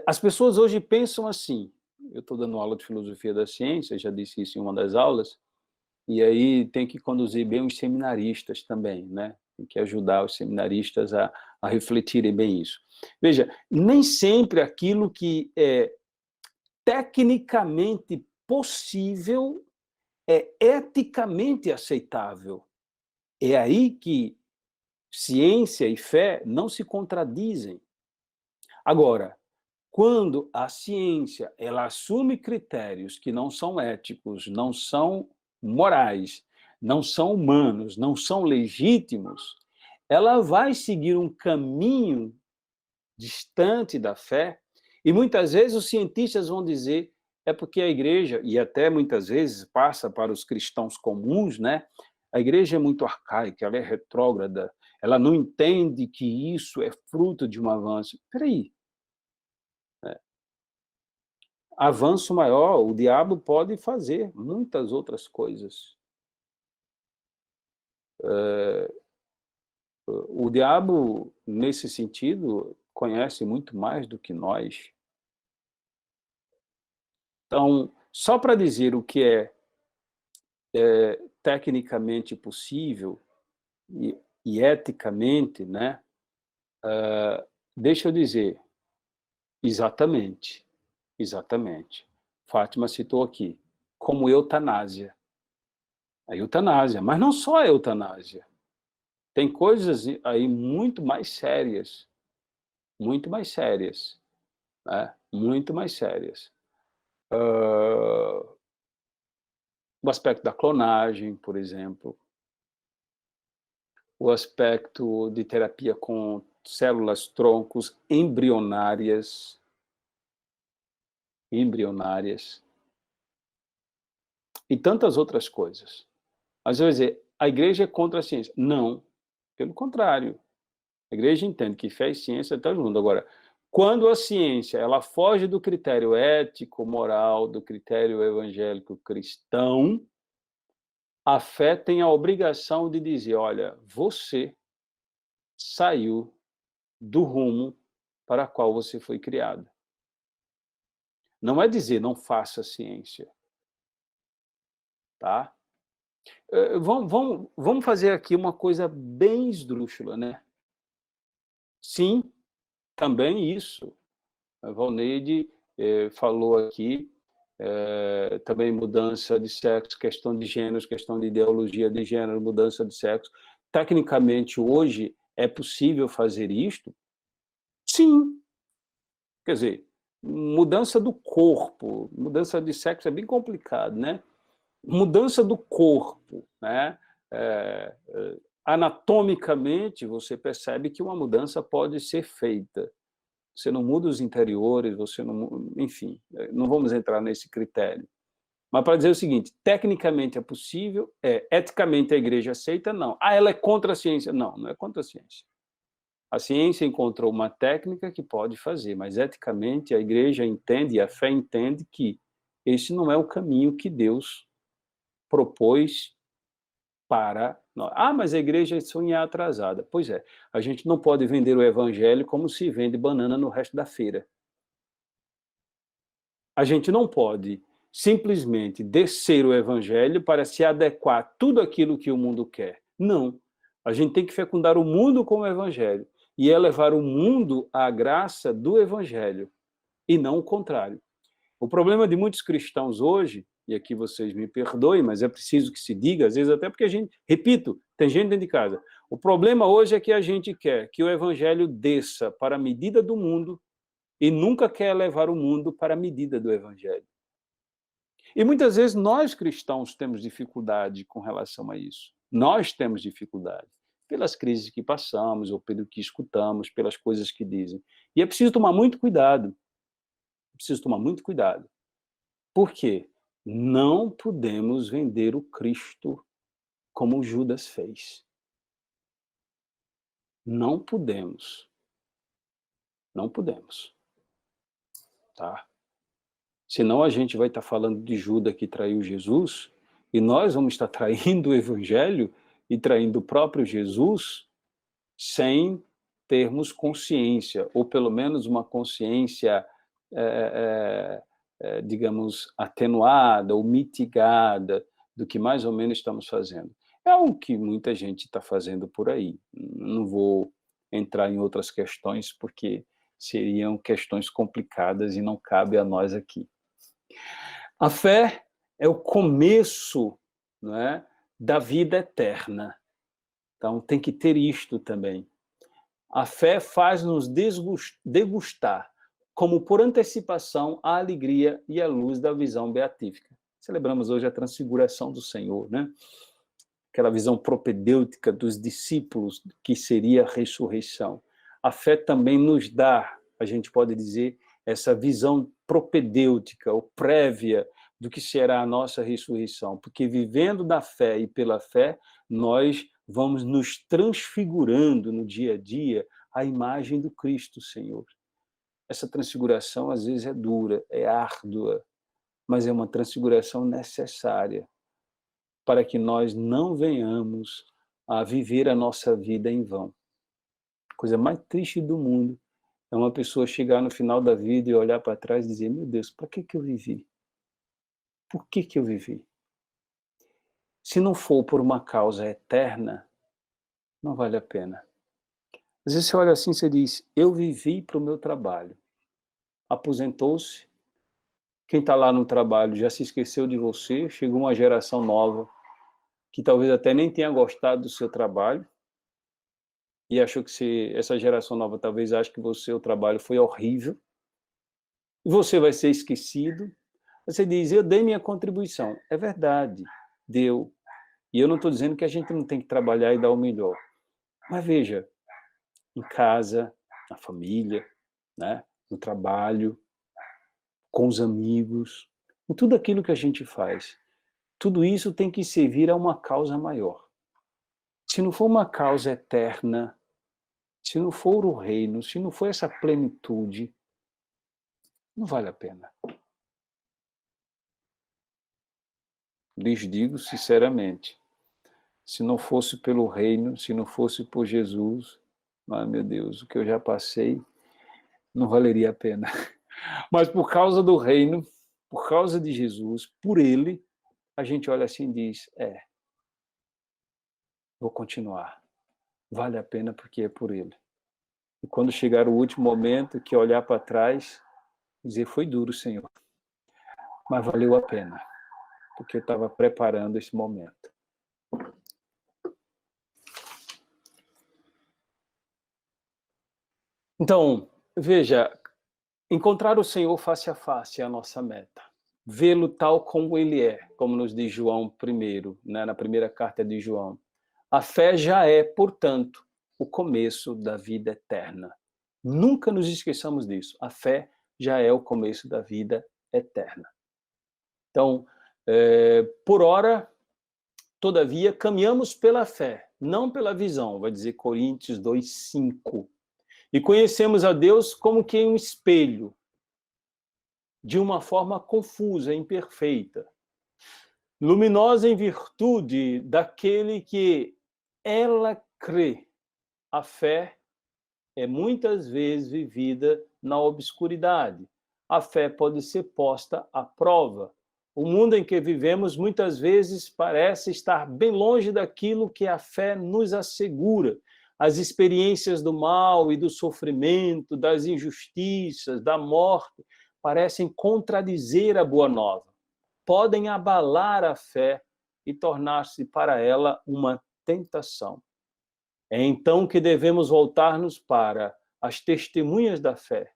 S1: as pessoas hoje pensam assim, eu estou dando aula de filosofia da ciência, já disse isso em uma das aulas, e aí tem que conduzir bem os seminaristas também, né? Tem que ajudar os seminaristas a refletirem bem isso. Veja, nem sempre aquilo que é tecnicamente possível é eticamente aceitável. É aí que ciência e fé não se contradizem. Agora, quando a ciência ela assume critérios que não são éticos, não são morais, não são humanos, não são legítimos, ela vai seguir um caminho distante da fé, e muitas vezes os cientistas vão dizer é porque a igreja, e até muitas vezes passa para os cristãos comuns, né? A igreja é muito arcaica, ela é retrógrada, ela não entende que isso é fruto de um avanço. Espera aí, avanço maior, o diabo pode fazer muitas outras coisas. O diabo, nesse sentido, conhece muito mais do que nós. Então, só para dizer o que é tecnicamente possível e eticamente, né? Deixa eu dizer, exatamente, exatamente. Fátima citou aqui, como eutanásia. A eutanásia, mas não só a eutanásia. Tem coisas aí muito mais sérias, né? Muito mais sérias. O aspecto da clonagem, por exemplo, o aspecto de terapia com células troncos embrionárias, e tantas outras coisas. Mas eu vou dizer, a igreja é contra a ciência. Não, pelo contrário. A igreja entende que fé e ciência estão juntos. Agora, quando a ciência ela foge do critério ético, moral, do critério evangélico cristão, a fé tem a obrigação de dizer, olha, você saiu do rumo para o qual você foi criado. Não é dizer não faça ciência, tá? Vamos fazer aqui uma coisa bem esdrúxula, né? Sim, também isso. A Valneide falou aqui, também mudança de sexo, questão de gêneros, questão de ideologia de gênero, mudança de sexo. Tecnicamente, hoje, é possível fazer isto? Sim. Quer dizer, mudança do corpo, mudança de sexo é bem complicado, né? Mudança do corpo, né? Anatomicamente, você percebe que uma mudança pode ser feita. Você não muda os interiores, você não, enfim, não vamos entrar nesse critério. Mas para dizer o seguinte, tecnicamente é possível, eticamente a igreja aceita, não. Ah, ela é contra a ciência. Não, não é contra a ciência. A ciência encontrou uma técnica que pode fazer, mas eticamente a igreja entende, e a fé entende que esse não é o caminho que Deus propôs para nós. Ah, mas a igreja sonha atrasada. Pois é, a gente não pode vender o evangelho como se vende banana no resto da feira. A gente não pode simplesmente descer o evangelho para se adequar a tudo aquilo que o mundo quer. Não. A gente tem que fecundar o mundo com o evangelho e elevar o mundo à graça do evangelho. e não o contrário. O problema de muitos cristãos hoje, e aqui vocês me perdoem, mas é preciso que se diga, às vezes até porque a gente, repito, tem gente dentro de casa. O problema hoje é que a gente quer que o evangelho desça para a medida do mundo e nunca quer levar o mundo para a medida do evangelho. E muitas vezes nós cristãos temos dificuldade com relação a isso. Nós temos dificuldade pelas crises que passamos, ou pelo que escutamos, pelas coisas que dizem. E é preciso tomar muito cuidado. Preciso tomar muito cuidado. Por quê? Não podemos vender o Cristo como Judas fez. Não podemos. Não podemos. Tá? Senão a gente vai estar falando de Judas que traiu Jesus, e nós vamos estar traindo o Evangelho e traindo o próprio Jesus sem termos consciência, ou pelo menos uma consciência, digamos, atenuada ou mitigada do que mais ou menos estamos fazendo. É o que muita gente está fazendo por aí. Não vou entrar em outras questões, porque seriam questões complicadas e não cabe a nós aqui. A fé é o começo, não é, da vida eterna. Então, tem que ter isto também. A fé faz-nos degustar, como por antecipação, a alegria e a luz da visão beatífica. Celebramos hoje a transfiguração do Senhor, né? Aquela visão propedêutica dos discípulos, que seria a ressurreição. A fé também nos dá, a gente pode dizer, essa visão propedêutica, ou prévia, do que será a nossa ressurreição. Porque vivendo da fé e pela fé, nós vamos nos transfigurando no dia a dia à imagem do Cristo, Senhor. Essa transfiguração, às vezes, é dura, é árdua, mas é uma transfiguração necessária para que nós não venhamos a viver a nossa vida em vão. A coisa mais triste do mundo é uma pessoa chegar no final da vida e olhar para trás e dizer: meu Deus, para que eu vivi? Por que eu vivi? Se não for por uma causa eterna, não vale a pena. Às vezes você olha assim e você diz: eu vivi para o meu trabalho. Aposentou-se, quem está lá no trabalho já se esqueceu de você, chegou uma geração nova que talvez até nem tenha gostado do seu trabalho, e achou que essa geração nova talvez ache que o trabalho foi horrível, e você vai ser esquecido. Você diz: eu dei minha contribuição. É verdade, deu. E eu não estou dizendo que a gente não tem que trabalhar e dar o melhor. Mas veja, em casa, na família, né, no trabalho, com os amigos, em tudo aquilo que a gente faz, tudo isso tem que servir a uma causa maior. Se não for uma causa eterna, se não for o reino, se não for essa plenitude, não vale a pena. Lhes digo sinceramente, se não fosse pelo reino, se não fosse por Jesus, meu Deus, o que eu já passei não valeria a pena. Mas por causa do reino, por causa de Jesus, por ele, a gente olha assim e diz: vou continuar. Vale a pena porque é por ele. E quando chegar o último momento, que olhar para trás, dizer: foi duro, Senhor, mas valeu a pena, porque eu estava preparando esse momento. Então, veja, encontrar o Senhor face a face é a nossa meta. Vê-lo tal como ele é, como nos diz João I, né, na primeira carta de João. A fé já é, portanto, o começo da vida eterna. Nunca nos esqueçamos disso. A fé já é o começo da vida eterna. Então, por ora, todavia, caminhamos pela fé, não pela visão, vai dizer Coríntios 2:5. E conhecemos a Deus como que em um espelho, de uma forma confusa, imperfeita, luminosa em virtude daquele que ela crê. A fé é muitas vezes vivida na obscuridade. A fé pode ser posta à prova. O mundo em que vivemos muitas vezes parece estar bem longe daquilo que a fé nos assegura, as experiências do mal e do sofrimento, das injustiças, da morte, parecem contradizer a boa nova. Podem abalar a fé e tornar-se para ela uma tentação. É então que devemos voltar-nos para as testemunhas da fé.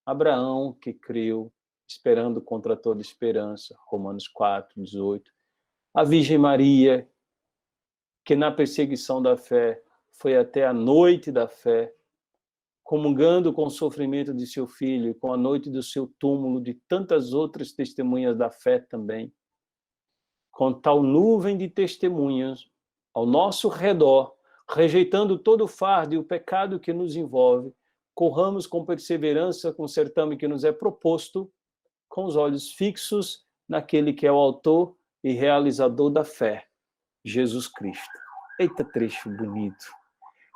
S1: Abraão, que creu, esperando contra toda esperança, Romanos 4, 18. A Virgem Maria, que na perseguição da fé foi até a noite da fé, comungando com o sofrimento de seu filho, com a noite do seu túmulo, de tantas outras testemunhas da fé também. Com tal nuvem de testemunhas ao nosso redor, rejeitando todo o fardo e o pecado que nos envolve, corramos com perseverança com o certame que nos é proposto, com os olhos fixos naquele que é o autor e realizador da fé, Jesus Cristo. Eita, trecho bonito.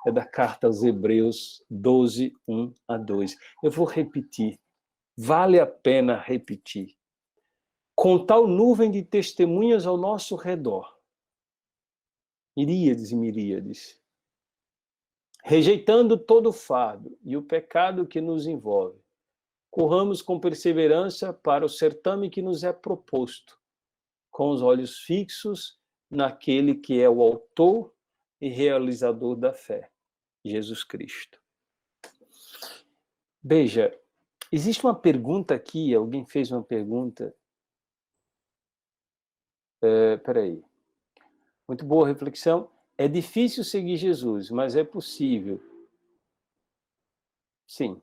S1: É da carta aos Hebreus 12, 1 a 2. Eu vou repetir. Vale a pena repetir. Com tal nuvem de testemunhas ao nosso redor, miríades e miríades, rejeitando todo o fardo e o pecado que nos envolve, corramos com perseverança para o certame que nos é proposto, com os olhos fixos naquele que é o autor e realizador da fé, Jesus Cristo. Veja, existe uma pergunta aqui, alguém fez uma pergunta. Peraí. Muito boa reflexão. É difícil seguir Jesus, mas é possível. Sim.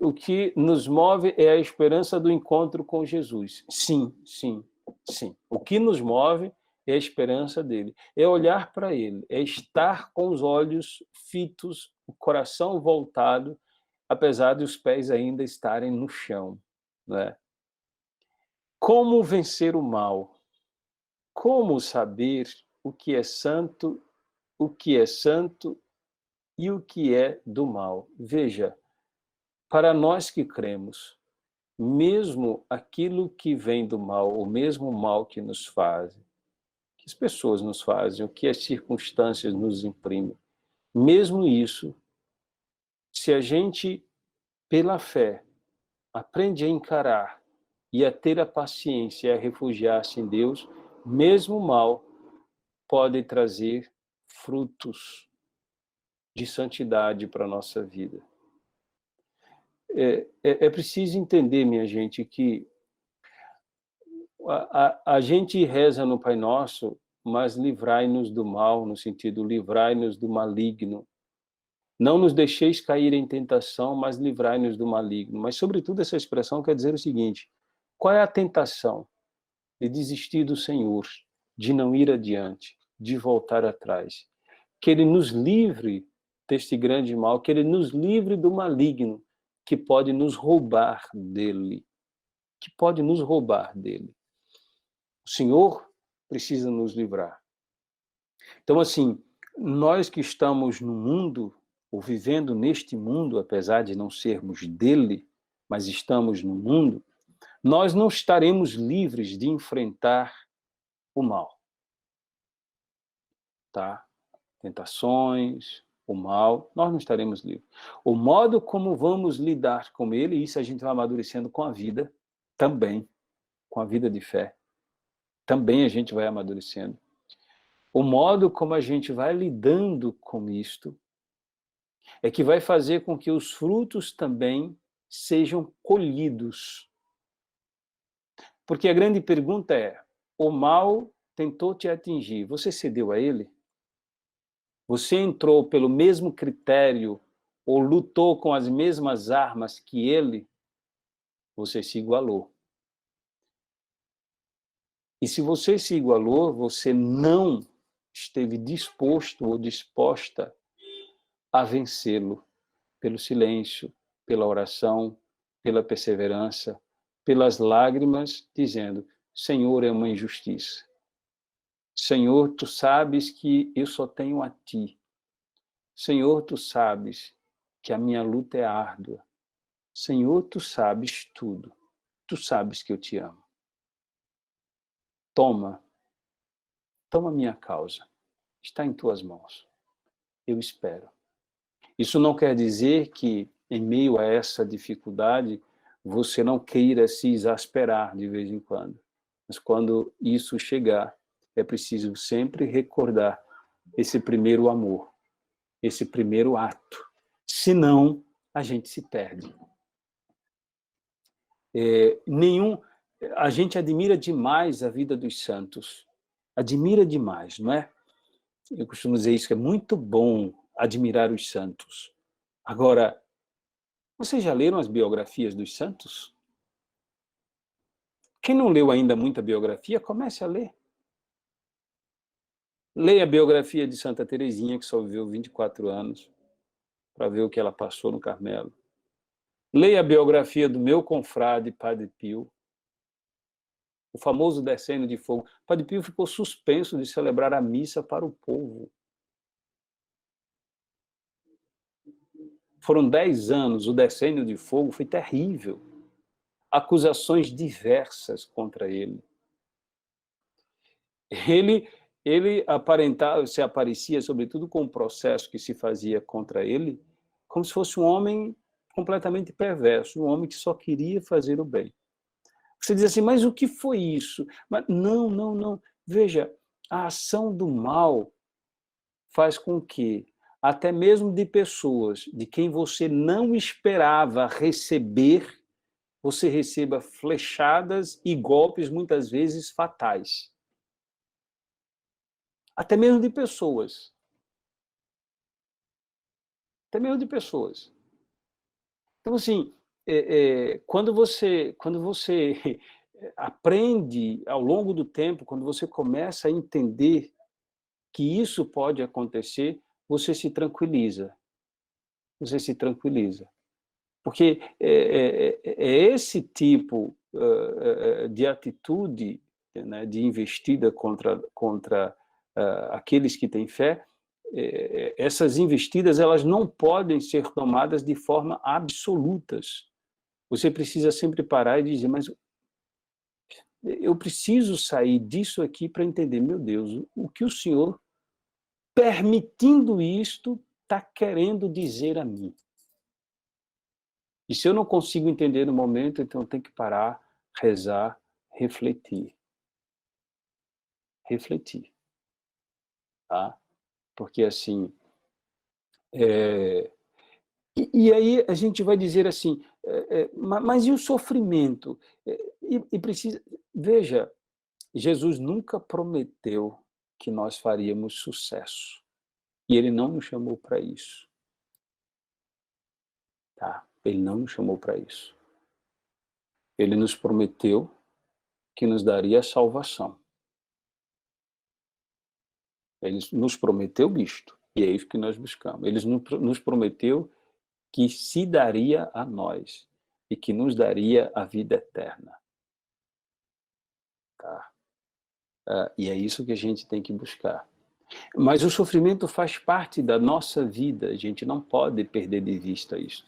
S1: O que nos move é a esperança do encontro com Jesus. Sim, sim, sim. O que nos move é a esperança dele. É olhar para ele, é estar com os olhos fitos, o coração voltado, apesar de os pés ainda estarem no chão, né? Como vencer o mal? Como saber o que é santo e o que é do mal? Veja, para nós que cremos, mesmo aquilo que vem do mal, ou mesmo o mal que nos fazem, que as pessoas nos fazem, o que as circunstâncias nos imprimem, mesmo isso, se a gente, pela fé, aprende a encarar e a ter a paciência e a refugiar-se em Deus, mesmo o mal pode trazer frutos de santidade para a nossa vida. É preciso entender, minha gente, que a gente reza no Pai Nosso, mas livrai-nos do mal, no sentido, livrai-nos do maligno. Não nos deixeis cair em tentação, mas livrai-nos do maligno. Mas, sobretudo, essa expressão quer dizer o seguinte: qual é a tentação? De desistir do Senhor, de não ir adiante, de voltar atrás. Que Ele nos livre deste grande mal, que Ele nos livre do maligno, que pode nos roubar dele. Que pode nos roubar dele. O Senhor precisa nos livrar. Então, assim, nós que estamos no mundo, ou vivendo neste mundo, apesar de não sermos dele, mas estamos no mundo, nós não estaremos livres de enfrentar o mal. Tá? Tentações, o mal, nós não estaremos livres. O modo como vamos lidar com ele, isso a gente vai amadurecendo com a vida, também, com a vida de fé. Também a gente vai amadurecendo. O modo como a gente vai lidando com isto é que vai fazer com que os frutos também sejam colhidos. Porque a grande pergunta é: o mal tentou te atingir, você cedeu a ele? Você entrou pelo mesmo critério ou lutou com as mesmas armas que ele? Você se igualou. E se você se igualou, você não esteve disposto ou disposta a vencê-lo pelo silêncio, pela oração, pela perseverança, pelas lágrimas, dizendo: Senhor, é uma injustiça. Senhor, tu sabes que eu só tenho a ti. Senhor, tu sabes que a minha luta é árdua. Senhor, tu sabes tudo. Tu sabes que eu te amo. Toma minha causa. Está em tuas mãos. eu espero. Isso não quer dizer que, em meio a essa dificuldade, você não queira se exasperar de vez em quando. Mas quando isso chegar, é preciso sempre recordar esse primeiro amor, esse primeiro ato. Senão, a gente se perde. A gente admira demais a vida dos santos. Admira demais, não é? Eu costumo dizer isso, que é muito bom admirar os santos. Agora, vocês já leram as biografias dos santos? Quem não leu ainda muita biografia, comece a ler. Leia a biografia de Santa Teresinha, que só viveu 24 anos, para ver o que ela passou no Carmelo. Leia a biografia do meu confrade, Padre Pio, o famoso Decênio de Fogo. Padre Pio ficou suspenso de celebrar a missa para o povo. Foram 10 anos, o Decênio de Fogo foi terrível. Acusações diversas contra ele. Ele aparentava, se aparecia, sobretudo com o processo que se fazia contra ele, como se fosse um homem completamente perverso, um homem que só queria fazer o bem. Você diz assim, mas o que foi isso? Mas não. Veja, a ação do mal faz com que, até mesmo de pessoas de quem você não esperava receber, você receba flechadas e golpes, muitas vezes, fatais. Até mesmo de pessoas. Até mesmo de pessoas. Então, assim, quando você aprende ao longo do tempo, quando você começa a entender que isso pode acontecer, você se tranquiliza. Você se tranquiliza. Porque é esse tipo de atitude, né, de investida contra aqueles que têm fé, essas investidas elas não podem ser tomadas de forma absolutas. Você precisa sempre parar e dizer, mas eu preciso sair disso aqui para entender, meu Deus, o que o Senhor, permitindo isto, está querendo dizer a mim. E se eu não consigo entender no momento, então eu tenho que parar, rezar, refletir. Refletir. Tá? Porque assim, e aí a gente vai dizer assim, mas e o sofrimento? E precisa... Veja, Jesus nunca prometeu que nós faríamos sucesso. E ele não nos chamou para isso. Tá? Ele não nos chamou para isso. Ele nos prometeu que nos daria a salvação. Ele nos prometeu isto, e é isso que nós buscamos. Ele nos prometeu que se daria a nós e que nos daria a vida eterna. Tá? E é isso que a gente tem que buscar. Mas o sofrimento faz parte da nossa vida, a gente não pode perder de vista isso.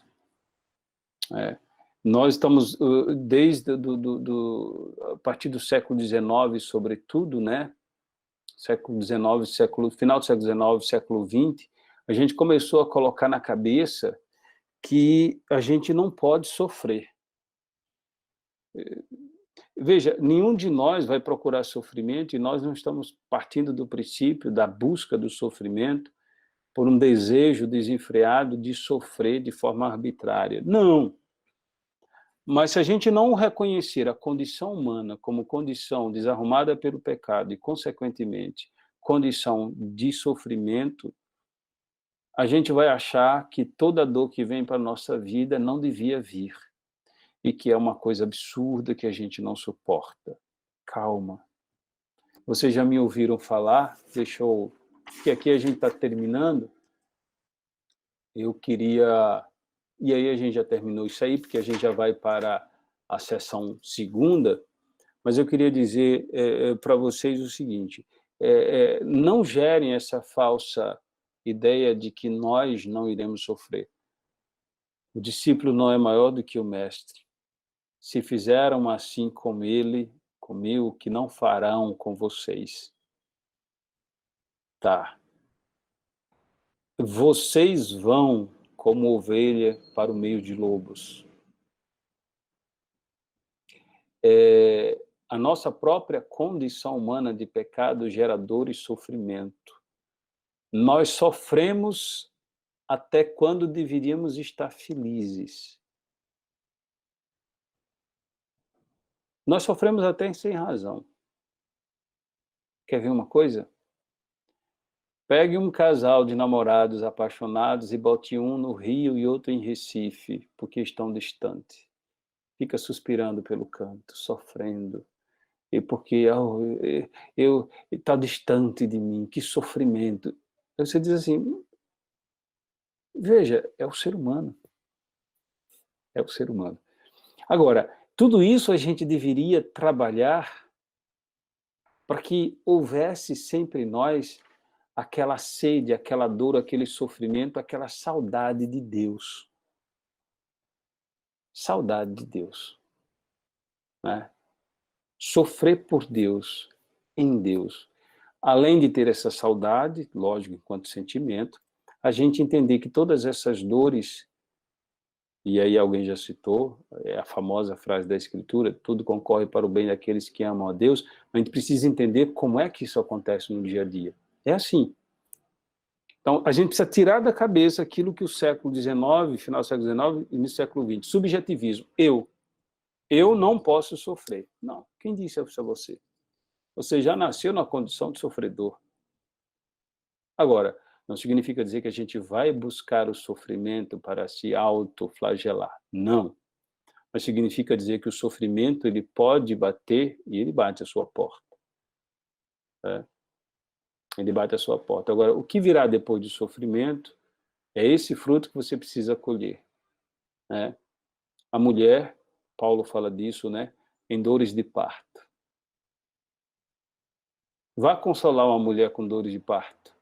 S1: Nós estamos, desde a partir do século XIX, sobretudo, né? Século XIX, final do século XIX, século XX, a gente começou a colocar na cabeça que a gente não pode sofrer. Veja, nenhum de nós vai procurar sofrimento e nós não estamos partindo do princípio da busca do sofrimento por um desejo desenfreado de sofrer de forma arbitrária. Não! Mas se a gente não reconhecer a condição humana como condição desarrumada pelo pecado e, consequentemente, condição de sofrimento, a gente vai achar que toda dor que vem para a nossa vida não devia vir e que é uma coisa absurda que a gente não suporta. Calma. Vocês já me ouviram falar, que aqui a gente está terminando, eu queria... E aí a gente já terminou isso aí, porque a gente já vai para a sessão segunda, mas eu queria dizer para vocês o seguinte, não gerem essa falsa ideia de que nós não iremos sofrer. O discípulo não é maior do que o mestre. Se fizeram assim com ele, comigo, que não farão com vocês. Tá. vocês vão como ovelha para o meio de lobos. A nossa própria condição humana de pecado gera dor e sofrimento. Nós sofremos até quando deveríamos estar felizes. Nós sofremos até sem razão. Quer ver uma coisa? Pegue um casal de namorados apaixonados e bote um no Rio e outro em Recife, porque estão distantes. Fica suspirando pelo canto, sofrendo. E porque eu está distante de mim, que sofrimento. Aí você diz assim, veja, é o ser humano. É o ser humano. Agora, tudo isso a gente deveria trabalhar para que houvesse sempre em nós aquela sede, aquela dor, aquele sofrimento, aquela saudade de Deus. Saudade de Deus. Né? Sofrer por Deus, em Deus. Além de ter essa saudade, lógico, enquanto sentimento, a gente entender que todas essas dores, e aí alguém já citou, é a famosa frase da Escritura, tudo concorre para o bem daqueles que amam a Deus, mas a gente precisa entender como é que isso acontece no dia a dia. É assim. Então, a gente precisa tirar da cabeça aquilo que o século XIX, final do século XIX, início do século XX, subjetivismo. Eu não posso sofrer. Não, quem disse isso a você? Você já nasceu na condição de sofredor. Agora, não significa dizer que a gente vai buscar o sofrimento para se autoflagelar. Não. Mas significa dizer que o sofrimento ele pode bater e ele bate a sua porta. Né? Ele bate a sua porta. Agora, o que virá depois do sofrimento é esse fruto que você precisa colher. Né? A mulher, Paulo fala disso, né? Em dores de parto. Vá consolar uma mulher com dores de parto.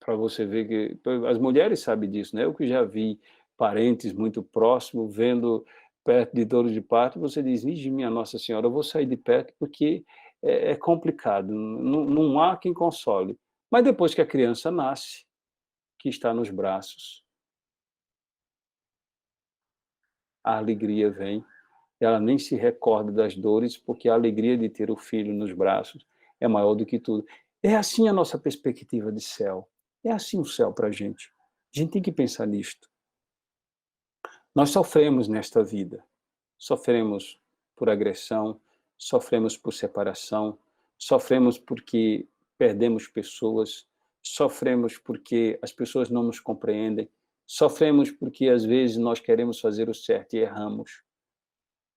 S1: Para você ver que... As mulheres sabem disso, né? Eu que já vi parentes muito próximos vendo perto de dores de parto, você diz, minha Nossa Senhora, eu vou sair de perto porque é complicado, não há quem console. Mas depois que a criança nasce, que está nos braços, a alegria vem, ela nem se recorda das dores, porque a alegria de ter o filho nos braços é maior do que tudo. É assim a nossa perspectiva de céu. É assim o céu para a gente. A gente tem que pensar nisto. Nós sofremos nesta vida. Sofremos por agressão, sofremos por separação, sofremos porque perdemos pessoas, sofremos porque as pessoas não nos compreendem, sofremos porque às vezes nós queremos fazer o certo e erramos.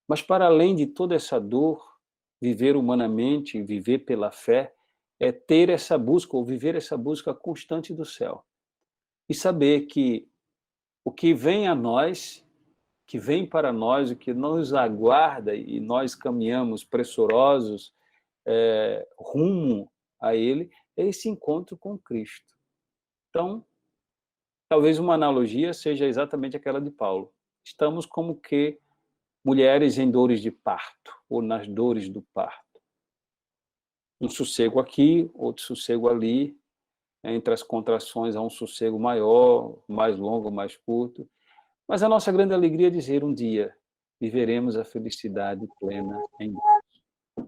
S1: Mas para além de toda essa dor, viver humanamente, viver pela fé, é ter essa busca, ou viver essa busca constante do céu. E saber que o que vem a nós, que vem para nós, o que nos aguarda, e nós caminhamos pressurosos rumo a Ele, é esse encontro com Cristo. Então, talvez uma analogia seja exatamente aquela de Paulo. Estamos como que mulheres em dores de parto, ou nas dores do parto. Um sossego aqui, outro sossego ali, entre as contrações há um sossego maior, mais longo, mais curto. Mas a nossa grande alegria é dizer, um dia, viveremos a felicidade plena em Deus.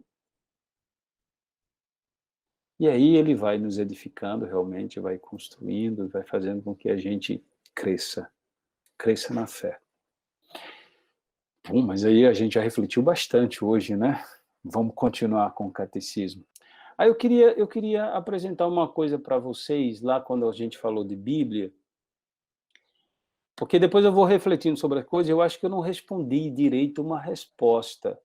S1: E aí ele vai nos edificando realmente, vai construindo, vai fazendo com que a gente cresça na fé. Bom, mas aí a gente já refletiu bastante hoje, né? Vamos continuar com o catecismo. Aí eu queria apresentar uma coisa para vocês, lá quando a gente falou de Bíblia, porque depois eu vou refletindo sobre a coisa, eu acho que eu não respondi direito uma resposta.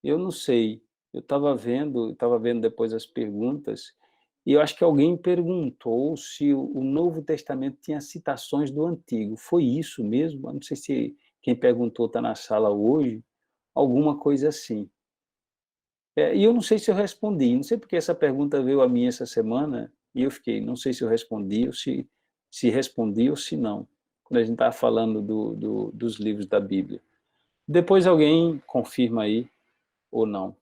S1: Eu não sei, eu estava vendo depois as perguntas, e eu acho que alguém perguntou se o Novo Testamento tinha citações do Antigo. Foi isso mesmo? Eu não sei se quem perguntou está na sala hoje, alguma coisa assim. E eu não sei se eu respondi, não sei porque essa pergunta veio a mim essa semana, e eu fiquei, não sei se eu respondi, ou se respondi ou se não, quando a gente estava falando dos livros da Bíblia. Depois alguém confirma aí, ou não.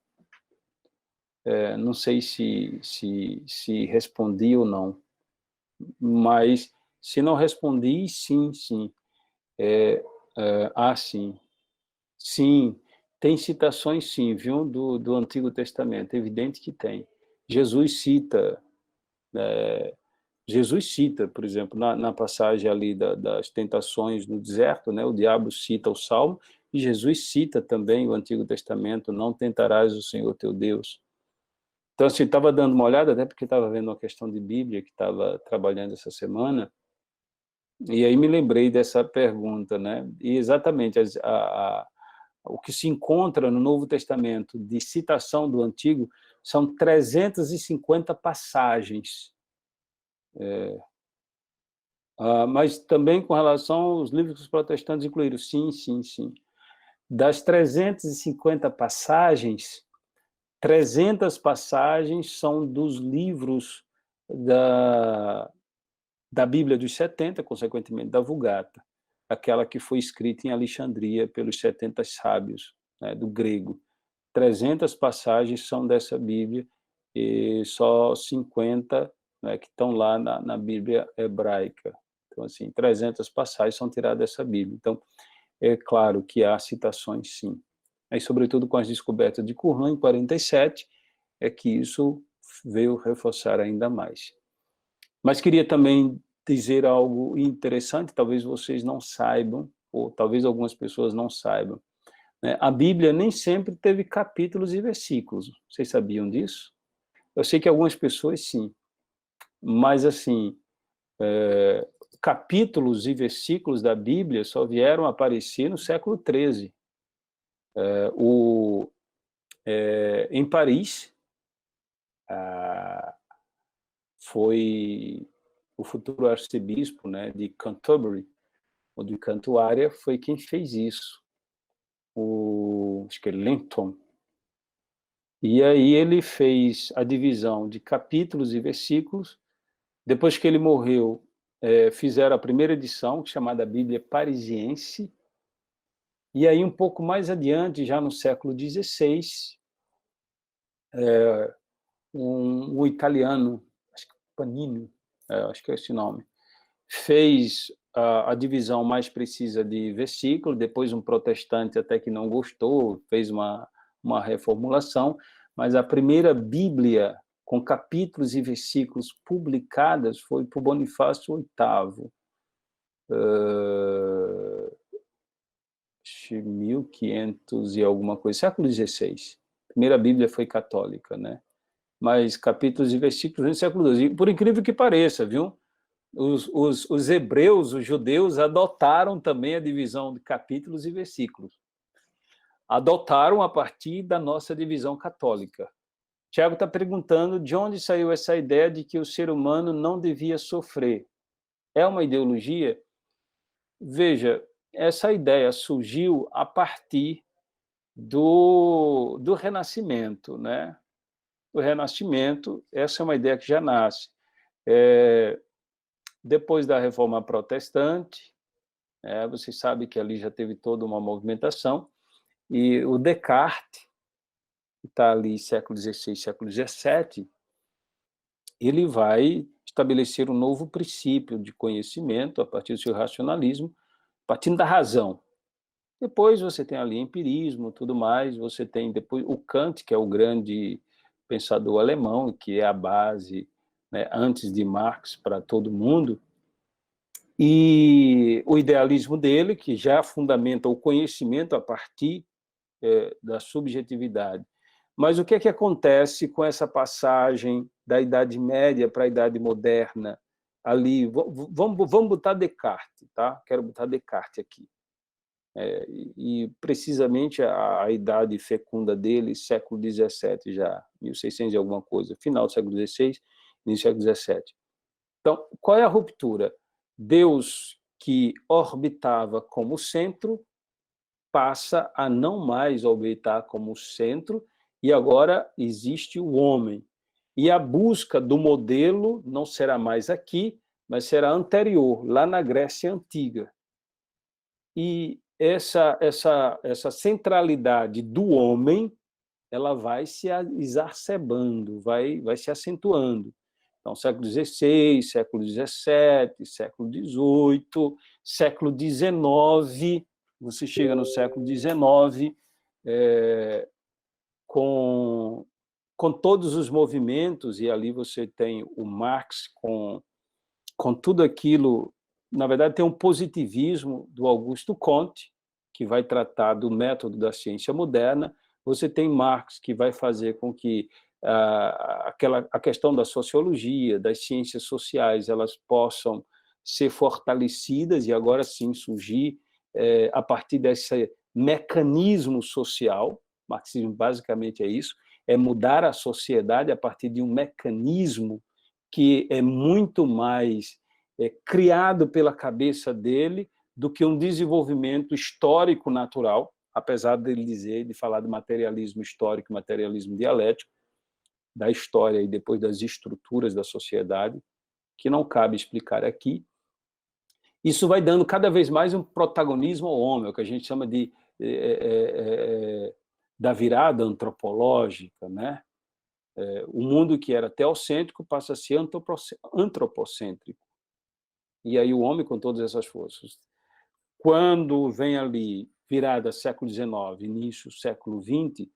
S1: Não sei se respondi ou não, Mas, se não respondi, sim, sim. Sim. Sim, tem citações, sim, viu, do Antigo Testamento, é evidente que tem. Jesus cita, por exemplo, na passagem ali das tentações no deserto, né, o diabo cita o Salmo, e Jesus cita também o Antigo Testamento, não tentarás o Senhor teu Deus. Então, assim, estava dando uma olhada, até porque estava vendo uma questão de Bíblia que estava trabalhando essa semana, e aí me lembrei dessa pergunta, né? E exatamente o que se encontra no Novo Testamento de citação do Antigo são 350 passagens. Mas também com relação aos livros que os protestantes incluíram. Sim, sim, sim. Das 350 passagens, 300 passagens são dos livros da Bíblia dos 70, consequentemente da Vulgata, aquela que foi escrita em Alexandria pelos 70 sábios, né, do grego. 300 passagens são dessa Bíblia e só 50, né, que estão lá na Bíblia hebraica. Então, assim, 300 passagens são tiradas dessa Bíblia. Então, é claro que há citações, sim. Aí, sobretudo com as descobertas de Qumran, em 47, é que isso veio reforçar ainda mais. Mas queria também dizer algo interessante, talvez vocês não saibam, ou talvez algumas pessoas não saibam, né? A Bíblia nem sempre teve capítulos e versículos. Vocês sabiam disso? Eu sei que algumas pessoas sim, mas assim, capítulos e versículos da Bíblia só vieram aparecer no século XIII. Em Paris, foi o futuro arcebispo, né, de Canterbury, ou de Cantuária, foi quem fez isso. Acho que é Linton. E aí ele fez a divisão de capítulos e versículos. Depois que ele morreu, fizeram a primeira edição, chamada Bíblia Parisiense, e aí um pouco mais adiante, já no século XVI, um italiano, acho que Panini, acho que é esse nome, fez a divisão mais precisa de versículo, depois um protestante até que não gostou, fez uma reformulação, mas a primeira Bíblia com capítulos e versículos publicadas foi por Bonifácio VIII, 1500 e alguma coisa, século XVI. A primeira Bíblia foi católica, né? Mas capítulos e versículos no século XII. Por incrível que pareça, viu? Os hebreus, os judeus, adotaram também a divisão de capítulos e versículos. Adotaram a partir da nossa divisão católica. Tiago está perguntando de onde saiu essa ideia de que o ser humano não devia sofrer. É uma ideologia? Veja, essa ideia surgiu a partir do Renascimento, né? O Renascimento, essa é uma ideia que já nasce. Depois da Reforma Protestante, você sabe que ali já teve toda uma movimentação, e o Descartes, que está ali século XVI, século XVII, ele vai estabelecer um novo princípio de conhecimento a partir do seu racionalismo, partindo da razão. Depois você tem ali empirismo, tudo mais, você tem depois o Kant, que é o grande pensador alemão, que é a base, né, antes de Marx, para todo mundo, e o idealismo dele, que já fundamenta o conhecimento a partir da subjetividade. Mas o que é que acontece com essa passagem da Idade Média para a Idade Moderna? Ali, vamos botar Descartes, tá? Quero botar Descartes aqui. E precisamente a idade fecunda dele, século XVII já, 1600 e alguma coisa, final do século XVI, início do século XVII. Então, qual é a ruptura? Deus, que orbitava como centro, passa a não mais orbitar como centro, e agora existe o homem. E a busca do modelo não será mais aqui, mas será anterior, lá na Grécia Antiga. E essa centralidade do homem, ela vai se exacerbando, vai se acentuando. Então, século XVI, século XVII, século XVIII, século XIX, você chega no século XIX, com todos os movimentos, e ali você tem o Marx com tudo aquilo. Na verdade, tem um positivismo do Augusto Comte, que vai tratar do método da ciência moderna. Você tem Marx, que vai fazer com que a questão da sociologia, das ciências sociais, elas possam ser fortalecidas e agora sim surgir a partir desse mecanismo social. O marxismo basicamente é isso, é mudar a sociedade a partir de um mecanismo que é muito mais criado pela cabeça dele do que um desenvolvimento histórico natural, apesar dele de falar de materialismo histórico, materialismo dialético, da história e depois das estruturas da sociedade, que não cabe explicar aqui. Isso vai dando cada vez mais um protagonismo ao homem, o que a gente chama de da virada antropológica, né? O mundo que era teocêntrico passa a ser antropocêntrico. E aí o homem com todas essas forças. Quando vem ali, virada século XIX, início século XX,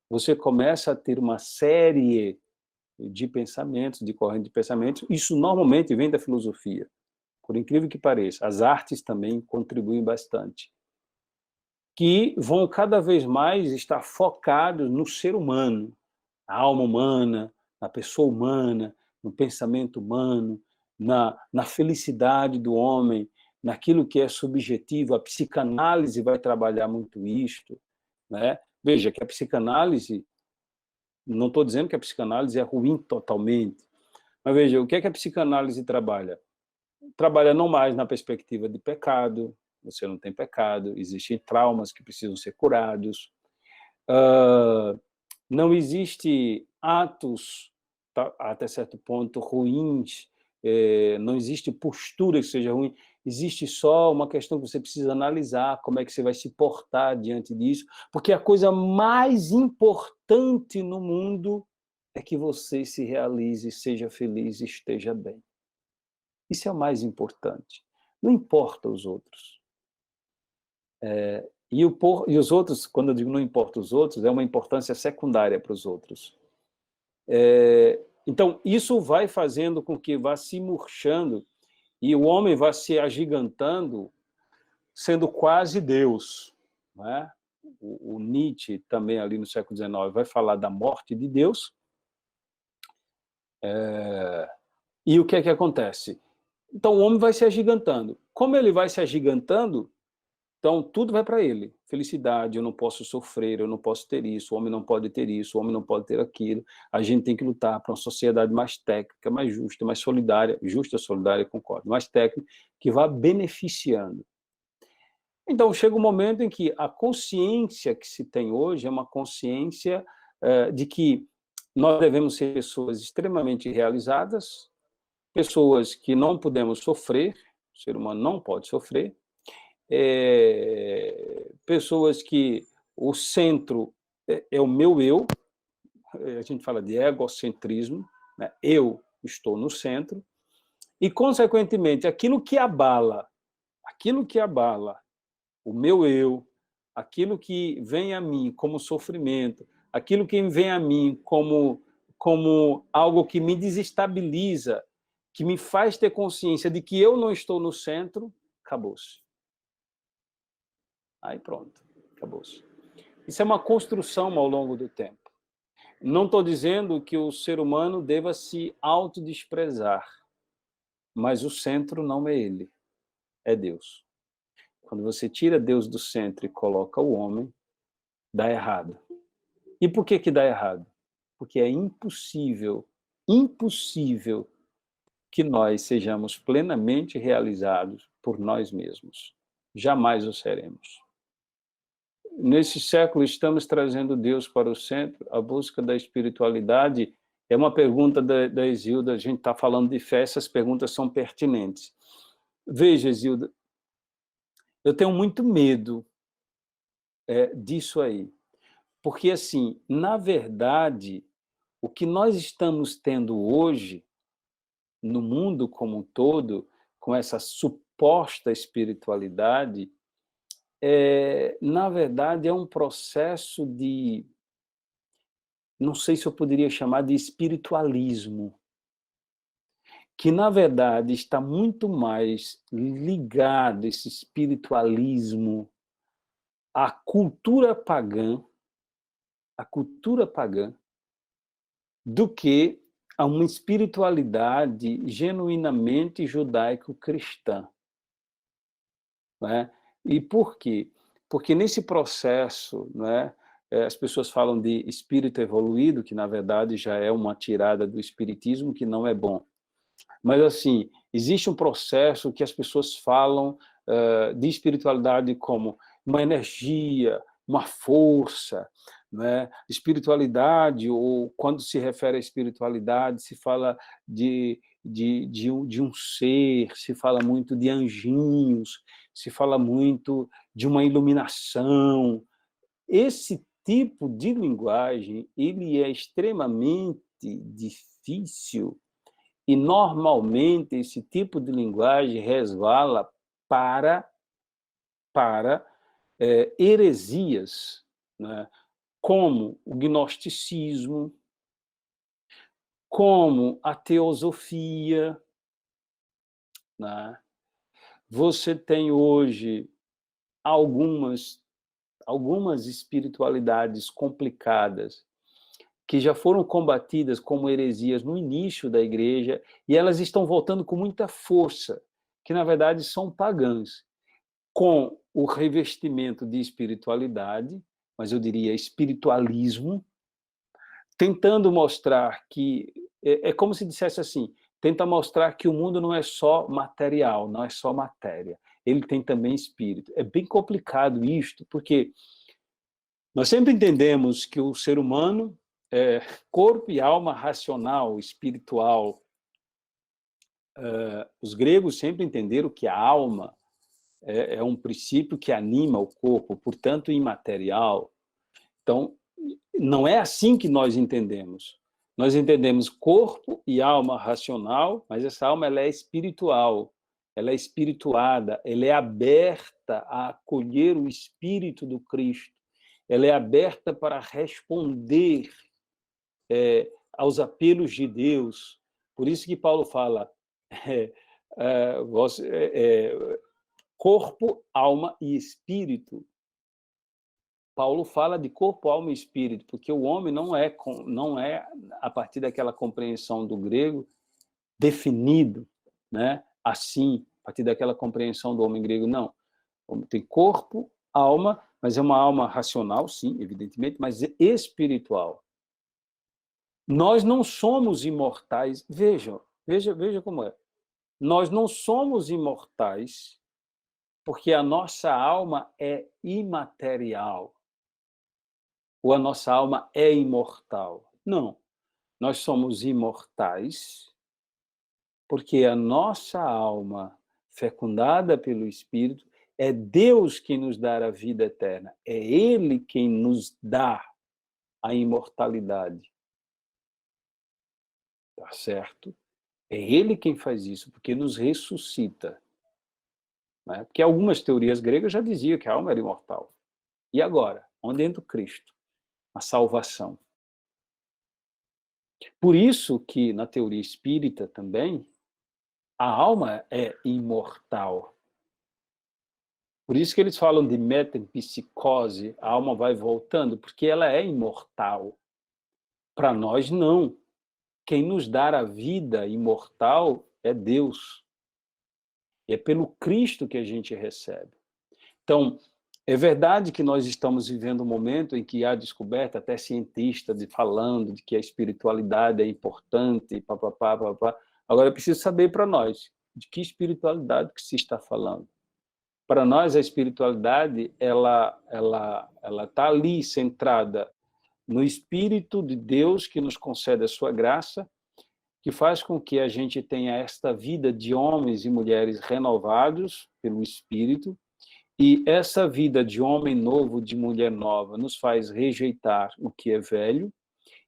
S1: você começa a ter uma série de pensamentos, de corrente de pensamentos. Isso normalmente vem da filosofia, por incrível que pareça. As artes também contribuem bastante, que vão cada vez mais estar focados no ser humano, na alma humana, na pessoa humana, no pensamento humano, na felicidade do homem, naquilo que é subjetivo. A psicanálise vai trabalhar muito isto, né? Veja que a psicanálise, não estou dizendo que a psicanálise é ruim totalmente, mas veja, o que é que a psicanálise trabalha? Trabalha não mais na perspectiva de pecado, você não tem pecado, existem traumas que precisam ser curados, não existe atos, até certo ponto, ruins, não existe postura que seja ruim, existe só uma questão que você precisa analisar, como é que você vai se portar diante disso, porque a coisa mais importante no mundo é que você se realize, seja feliz e esteja bem. Isso é o mais importante. Não importa os outros. E os outros, quando eu digo não importa os outros, é uma importância secundária para os outros. Então, isso vai fazendo com que vá se murchando e o homem vá se agigantando, sendo quase Deus. Não é? O Nietzsche, também ali no século XIX, vai falar da morte de Deus. E o que é que acontece? Então, o homem vai se agigantando. Como ele vai se agigantando, então tudo vai para ele. Felicidade, eu não posso sofrer, eu não posso ter isso, o homem não pode ter isso, o homem não pode ter aquilo. A gente tem que lutar para uma sociedade mais técnica, mais justa, mais solidária, justa, solidária, concordo, mais técnica, que vá beneficiando. Então, chega um momento em que a consciência que se tem hoje é uma consciência de que nós devemos ser pessoas extremamente realizadas, pessoas que não podemos sofrer, o ser humano não pode sofrer, pessoas que o centro é o meu eu, a gente fala de egocentrismo, né? Eu estou no centro, e, consequentemente, aquilo que abala o meu eu, aquilo que vem a mim como sofrimento, aquilo que vem a mim como algo que me desestabiliza, que me faz ter consciência de que eu não estou no centro, acabou-se. Aí pronto, acabou-se. Isso é uma construção ao longo do tempo. Não estou dizendo que o ser humano deva se autodesprezar, mas o centro não é ele, é Deus. Quando você tira Deus do centro e coloca o homem, dá errado. E por que dá errado? Porque é impossível que nós sejamos plenamente realizados por nós mesmos. Jamais o seremos. Nesse século, estamos trazendo Deus para o centro, a busca da espiritualidade. É uma pergunta da Isilda, a gente está falando de fé, essas perguntas são pertinentes. Veja, Isilda, eu tenho muito medo disso aí, porque, assim, na verdade, o que nós estamos tendo hoje no mundo como um todo, com essa suposta espiritualidade, na verdade, é um processo de, não sei se eu poderia chamar de espiritualismo, que, na verdade, está muito mais ligado, esse espiritualismo, à cultura pagã, do que a uma espiritualidade genuinamente judaico-cristã. Né? E por quê? Porque nesse processo, né, as pessoas falam de espírito evoluído, que na verdade já é uma tirada do espiritismo, que não é bom. Mas, assim, existe um processo que as pessoas falam de espiritualidade como uma energia, uma força, né? Espiritualidade, ou quando se refere à espiritualidade, se fala de um ser, se fala muito de anjinhos, se fala muito de uma iluminação. Esse tipo de linguagem, ele é extremamente difícil e, normalmente, esse tipo de linguagem resvala para heresias, né? Como o gnosticismo, como a teosofia. Né? Você tem hoje algumas espiritualidades complicadas que já foram combatidas como heresias no início da igreja, e elas estão voltando com muita força, que na verdade são pagãs, com o revestimento de espiritualidade, mas eu diria espiritualismo, tentando mostrar que, é como se dissesse assim, tenta mostrar que o mundo não é só material, não é só matéria, ele tem também espírito. É bem complicado isto, porque nós sempre entendemos que o ser humano é corpo e alma racional, espiritual. Os gregos sempre entenderam que a alma é um princípio que anima o corpo, portanto, imaterial. Então, não é assim que nós entendemos. Nós entendemos corpo e alma racional, mas essa alma ela é espiritual, ela é espirituada, ela é aberta a acolher o Espírito do Cristo, ela é aberta para responder aos apelos de Deus. Por isso que Paulo fala corpo, alma e espírito. Paulo fala de corpo, alma e espírito, porque o homem não é, a partir daquela compreensão do grego, definido, né? Assim, a partir daquela compreensão do homem grego, não. O homem tem corpo, alma, mas é uma alma racional, sim, evidentemente, mas espiritual. Nós não somos imortais. Veja como é. Nós não somos imortais porque a nossa alma é imaterial. Ou a nossa alma é imortal. Não. Nós somos imortais porque a nossa alma, fecundada pelo Espírito, é Deus quem nos dá a vida eterna. É Ele quem nos dá a imortalidade. Tá certo? É Ele quem faz isso, porque nos ressuscita. Né? Porque algumas teorias gregas já diziam que a alma era imortal. E agora? Onde entra o Cristo? A salvação. Por isso que, na teoria espírita também, a alma é imortal. Por isso que eles falam de metempsicose, a alma vai voltando, porque ela é imortal. Para nós, não. Quem nos dá a vida imortal é Deus. E é pelo Cristo que a gente recebe. Então, é verdade que nós estamos vivendo um momento em que há descoberta, até cientistas falando de que a espiritualidade é importante, papapá, papapá. Agora, eu preciso saber para nós, de que espiritualidade que se está falando. Para nós, a espiritualidade, ela está ali, centrada no Espírito de Deus, que nos concede a sua graça, que faz com que a gente tenha esta vida de homens e mulheres renovados pelo Espírito, e essa vida de homem novo, de mulher nova, nos faz rejeitar o que é velho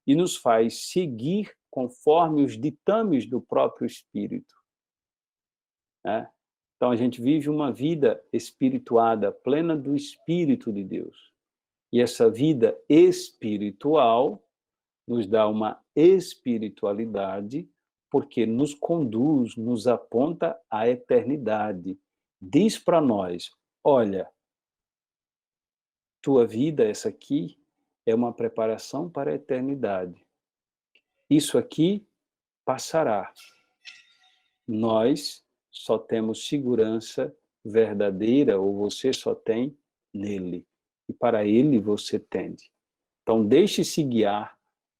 S1: e nos faz seguir conforme os ditames do próprio Espírito, né? Então, a gente vive uma vida espirituada, plena do Espírito de Deus. E essa vida espiritual nos dá uma espiritualidade, porque nos conduz, nos aponta à eternidade. Diz para nós, olha, tua vida, essa aqui, é uma preparação para a eternidade. Isso aqui passará. Nós só temos segurança verdadeira, ou você só tem nele. E para ele você tende. Então, deixe-se guiar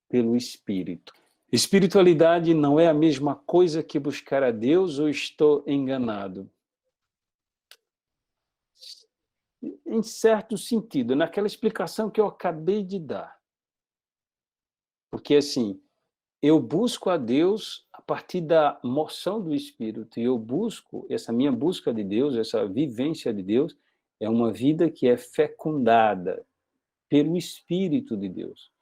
S1: pelo Espírito. Espiritualidade não é a mesma coisa que buscar a Deus, ou estou enganado? Em certo sentido, naquela explicação que eu acabei de dar. Porque, assim, eu busco a Deus a partir da moção do Espírito, e eu busco, essa minha busca de Deus, essa vivência de Deus, é uma vida que é fecundada pelo Espírito de Deus.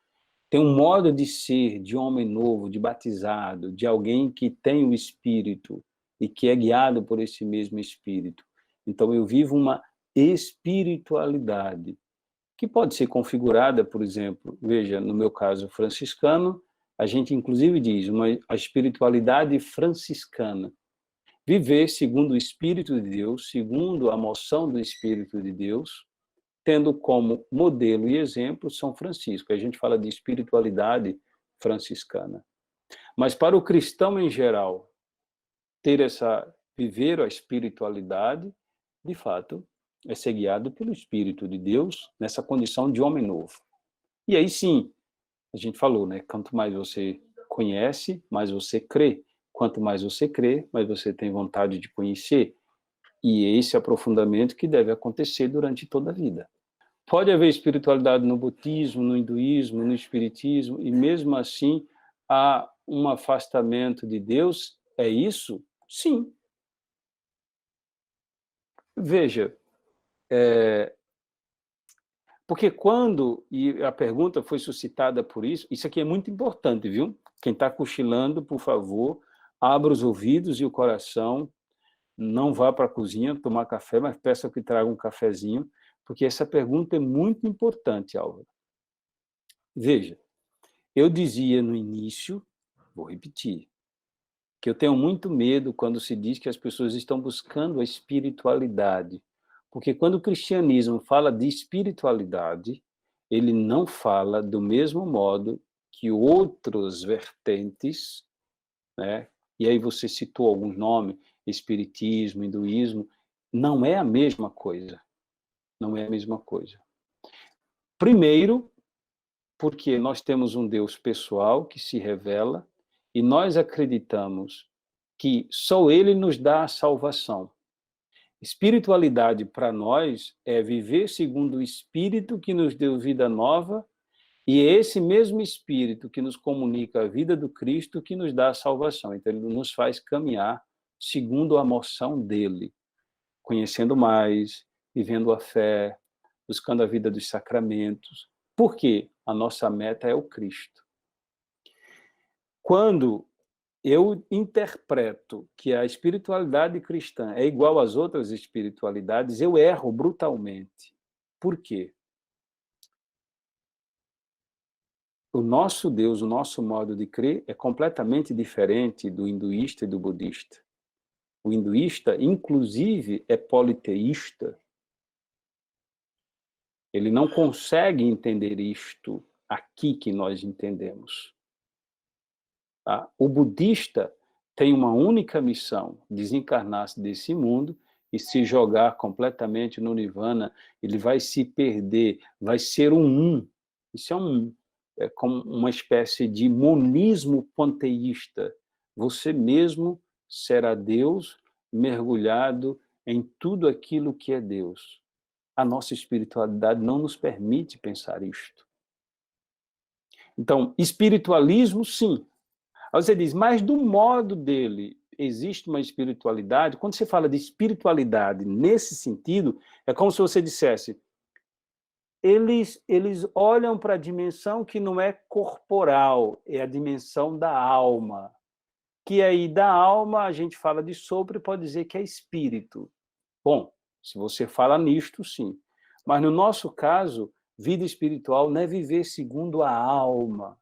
S1: Tem um modo de ser de homem novo, de batizado, de alguém que tem o Espírito e que é guiado por esse mesmo Espírito. Então, eu vivo uma espiritualidade que pode ser configurada, por exemplo, veja, no meu caso franciscano, a gente inclusive diz a espiritualidade franciscana. Viver segundo o Espírito de Deus, segundo a moção do Espírito de Deus, tendo como modelo e exemplo São Francisco. A gente fala de espiritualidade franciscana. Mas para o cristão em geral, viver a espiritualidade, de fato, é ser guiado pelo Espírito de Deus nessa condição de homem novo. E aí sim, a gente falou, né? Quanto mais você conhece, mais você crê. Quanto mais você crê, mais você tem vontade de conhecer. E esse aprofundamento que deve acontecer durante toda a vida. Pode haver espiritualidade no budismo, no hinduísmo, no espiritismo, e mesmo assim há um afastamento de Deus. É isso? Sim. Veja, porque e a pergunta foi suscitada por isso aqui é muito importante, viu? Quem está cochilando, por favor, abra os ouvidos e o coração, não vá para a cozinha tomar café, mas peça que traga um cafezinho, porque essa pergunta é muito importante, Álvaro. Veja, eu dizia no início, vou repetir, que eu tenho muito medo quando se diz que as pessoas estão buscando a espiritualidade. Porque quando o cristianismo fala de espiritualidade, ele não fala do mesmo modo que outros vertentes, né? E aí você citou alguns nomes, espiritismo, hinduísmo, não é a mesma coisa. Não é a mesma coisa. Primeiro, porque nós temos um Deus pessoal que se revela e nós acreditamos que só Ele nos dá a salvação. Espiritualidade para nós é viver segundo o Espírito que nos deu vida nova e é esse mesmo Espírito que nos comunica a vida do Cristo que nos dá a salvação. Então, Ele nos faz caminhar segundo a moção dEle, conhecendo mais, vivendo a fé, buscando a vida dos sacramentos. Por quê? A nossa meta é o Cristo. Quando eu interpreto que a espiritualidade cristã é igual às outras espiritualidades, eu erro brutalmente. Por quê? O nosso Deus, o nosso modo de crer é completamente diferente do hinduísta e do budista. O hinduísta, inclusive, é politeísta. Ele não consegue entender isto aqui que nós entendemos. Tá? O budista tem uma única missão, desencarnar-se desse mundo e se jogar completamente no nirvana. Ele vai se perder, vai ser um. Isso é como uma espécie de monismo panteísta. Você mesmo será Deus mergulhado em tudo aquilo que é Deus. A nossa espiritualidade não nos permite pensar isto. Então, espiritualismo, sim. Aí você diz, mas do modo dele, existe uma espiritualidade? Quando você fala de espiritualidade nesse sentido, é como se você dissesse, eles olham para a dimensão que não é corporal, é a dimensão da alma. Que aí da alma a gente fala de sopro e pode dizer que é espírito. Bom, se você fala nisto, sim. Mas no nosso caso, vida espiritual não é viver segundo a alma,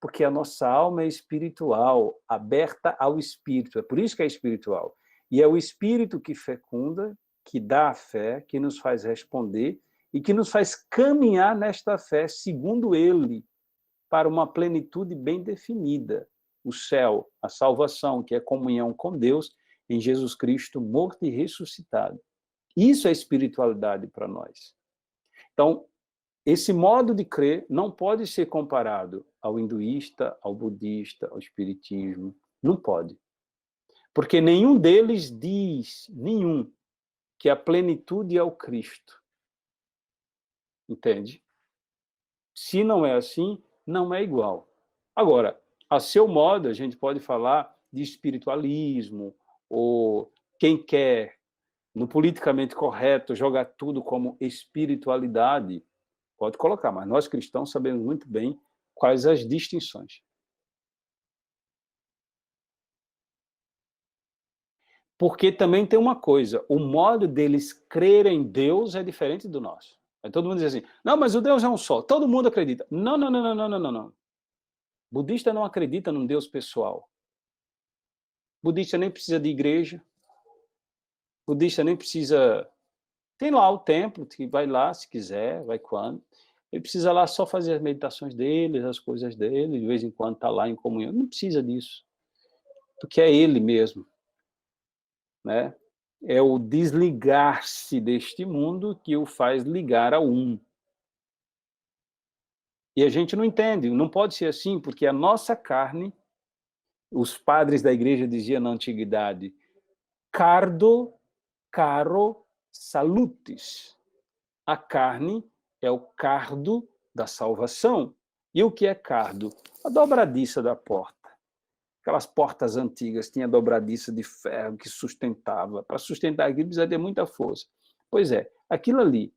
S1: porque a nossa alma é espiritual, aberta ao espírito. É por isso que é espiritual. E é o espírito que fecunda, que dá a fé, que nos faz responder e que nos faz caminhar nesta fé, segundo ele, para uma plenitude bem definida. O céu, a salvação, que é comunhão com Deus, em Jesus Cristo, morto e ressuscitado. Isso é espiritualidade para nós. Então, esse modo de crer não pode ser comparado ao hinduísta, ao budista, ao espiritismo. Não pode. Porque nenhum deles diz, que a plenitude é o Cristo. Entende? Se não é assim, não é igual. Agora, a seu modo, a gente pode falar de espiritualismo, ou quem quer, no politicamente correto, jogar tudo como espiritualidade, pode colocar, mas nós cristãos sabemos muito bem quais as distinções. Porque também tem uma coisa, o modo deles crerem em Deus é diferente do nosso. Aí todo mundo diz assim, não, mas o Deus é um só, todo mundo acredita. Não, não, não, não, não, não, não. Budista não acredita num Deus pessoal. Budista nem precisa de igreja. Budista nem precisa... Tem lá o templo, que vai lá se quiser, vai quando. Ele precisa lá só fazer as meditações dele, as coisas dele, de vez em quando está lá em comunhão. Não precisa disso, porque é ele mesmo, né? É o desligar-se deste mundo que o faz ligar a um. E a gente não entende, não pode ser assim, porque a nossa carne, os padres da igreja diziam na antiguidade, cardo, caro, salutis. A carne é o cardo da salvação. E o que é cardo? A dobradiça da porta. Aquelas portas antigas, tinha dobradiça de ferro que sustentava. Para sustentar aquilo precisa ter muita força. Pois é, aquilo ali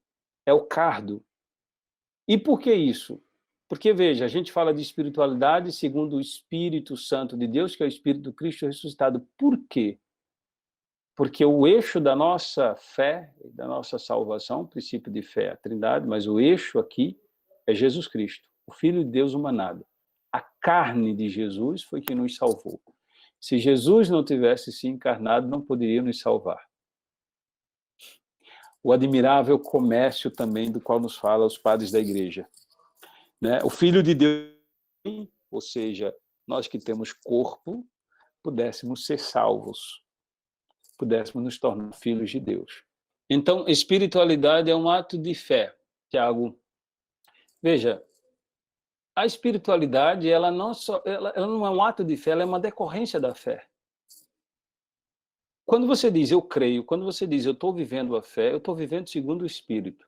S1: é o cardo. E por que isso? Porque, veja, a gente fala de espiritualidade segundo o Espírito Santo de Deus, que é o Espírito do Cristo ressuscitado. Por quê? Porque o eixo da nossa fé, da nossa salvação, o princípio de fé é a Trindade, mas o eixo aqui é Jesus Cristo, o Filho de Deus humanado. A carne de Jesus foi que nos salvou. Se Jesus não tivesse se encarnado, não poderia nos salvar. O admirável comércio também do qual nos fala os padres da igreja. Né? O Filho de Deus, ou seja, nós que temos corpo, pudéssemos ser salvos, pudéssemos nos tornar filhos de Deus. Então, espiritualidade é um ato de fé, Tiago. Veja, a espiritualidade, ela não é um ato de fé, ela é uma decorrência da fé. Quando você diz eu creio, quando você diz eu estou vivendo a fé, eu estou vivendo segundo o Espírito.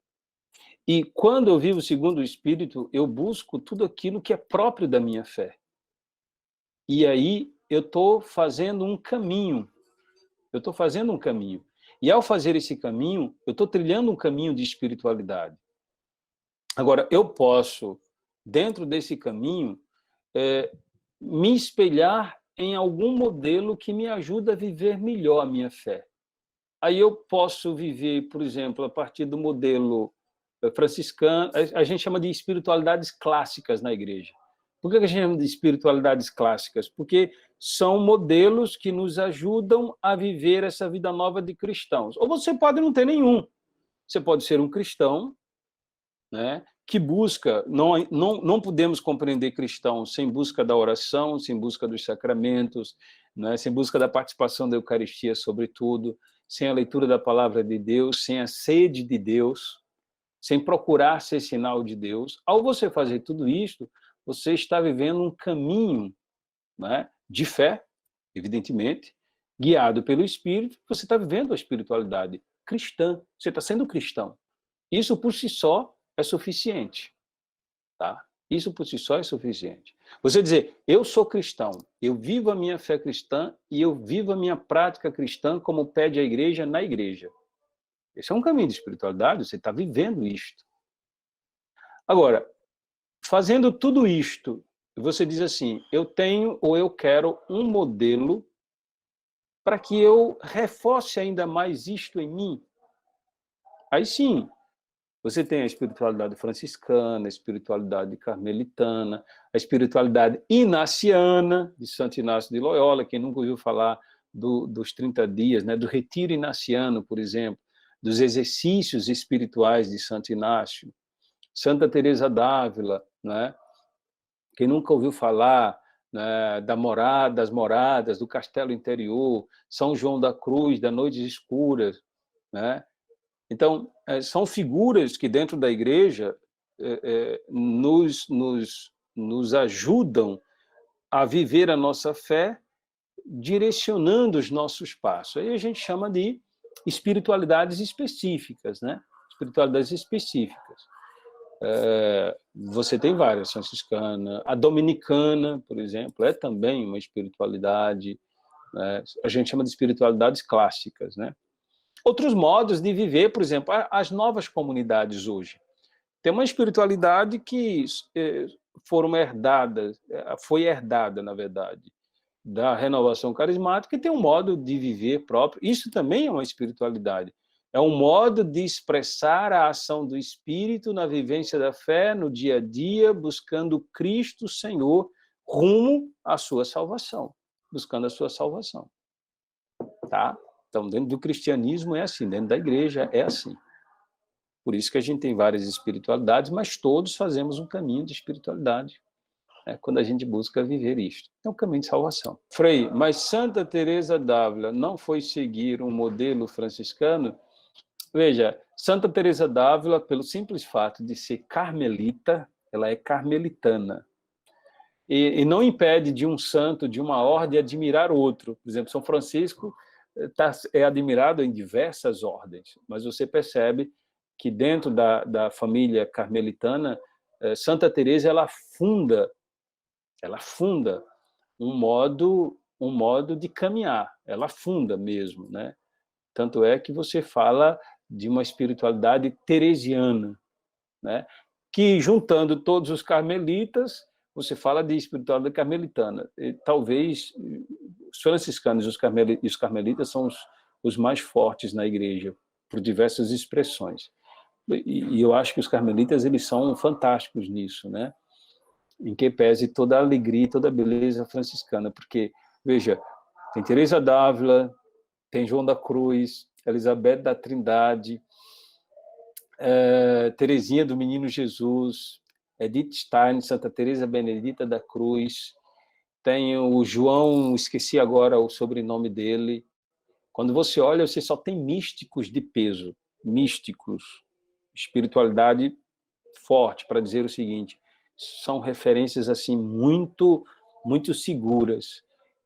S1: E quando eu vivo segundo o Espírito, eu busco tudo aquilo que é próprio da minha fé. E aí eu estou fazendo um caminho. Eu estou fazendo um caminho. E ao fazer esse caminho, eu estou trilhando um caminho de espiritualidade. Agora, eu posso, dentro desse caminho, me espelhar em algum modelo que me ajuda a viver melhor a minha fé. Aí eu posso viver, por exemplo, a partir do modelo franciscano, a gente chama de espiritualidades clássicas na igreja. Por que a gente chama de espiritualidades clássicas? Porque são modelos que nos ajudam a viver essa vida nova de cristãos. Ou você pode não ter nenhum. Você pode ser um cristão, né, que busca, não podemos compreender cristão sem busca da oração, sem busca dos sacramentos, né, sem busca da participação da Eucaristia, sobretudo, sem a leitura da palavra de Deus, sem a sede de Deus, sem procurar ser sinal de Deus. Ao você fazer tudo isso, você está vivendo um caminho, né, de fé, evidentemente, guiado pelo Espírito, você está vivendo a espiritualidade cristã, você está sendo cristão. Isso por si só é suficiente, tá? Isso por si só é suficiente. Você dizer, eu sou cristão, eu vivo a minha fé cristã e eu vivo a minha prática cristã como pede a igreja na igreja. Esse é um caminho de espiritualidade, você está vivendo isto. Agora, fazendo tudo isto, você diz assim, eu tenho ou eu quero um modelo para que eu reforce ainda mais isto em mim. Aí sim, você tem a espiritualidade franciscana, a espiritualidade carmelitana, a espiritualidade inaciana, de Santo Inácio de Loyola, quem nunca ouviu falar dos 30 dias, né, do retiro inaciano, por exemplo, dos exercícios espirituais de Santo Inácio, Santa Teresa d'Ávila, né? Quem nunca ouviu falar, né, das moradas, do castelo interior, São João da Cruz, das noites escuras, né? Então, são figuras que dentro da igreja nos ajudam a viver a nossa fé, direcionando os nossos passos. Aí a gente chama de espiritualidades específicas, né? Espiritualidades específicas. Você tem várias, franciscana, a dominicana, por exemplo, é também uma espiritualidade, né? A gente chama de espiritualidades clássicas, né? Outros modos de viver, por exemplo, as novas comunidades hoje. Tem uma espiritualidade que foi herdada, na verdade, da renovação carismática e tem um modo de viver próprio. Isso também é uma espiritualidade. É um modo de expressar a ação do Espírito na vivência da fé, no dia a dia, buscando Cristo Senhor rumo à sua salvação, buscando a sua salvação. Tá? Então, dentro do cristianismo é assim, dentro da igreja é assim. Por isso que a gente tem várias espiritualidades, mas todos fazemos um caminho de espiritualidade, né, quando a gente busca viver isto. É um caminho de salvação. Frei, mas Santa Teresa d'Ávila não foi seguir um modelo franciscano? Veja, Santa Teresa d'Ávila, pelo simples fato de ser carmelita, ela é carmelitana. E não impede de um santo, de uma ordem, admirar outro. Por exemplo, São Francisco é admirado em diversas ordens, mas você percebe que dentro da família carmelitana, Santa Teresa ela funda um modo de caminhar, ela funda mesmo, né? Tanto é que você fala de uma espiritualidade teresiana, né? Que juntando todos os carmelitas, você fala de espiritualidade carmelitana. E, talvez os franciscanos e os carmelitas são os mais fortes na igreja, por diversas expressões. E eu acho que os carmelitas eles são fantásticos nisso, né? Em que pese toda a alegria e toda a beleza franciscana, porque, veja, tem Teresa d'Ávila, tem João da Cruz, Elizabeth da Trindade, Teresinha do Menino Jesus, Edith Stein, Santa Teresa Benedita da Cruz, tem o João, esqueci agora o sobrenome dele. Quando você olha, você só tem místicos de peso, místicos, espiritualidade forte, para dizer o seguinte, são referências assim muito seguras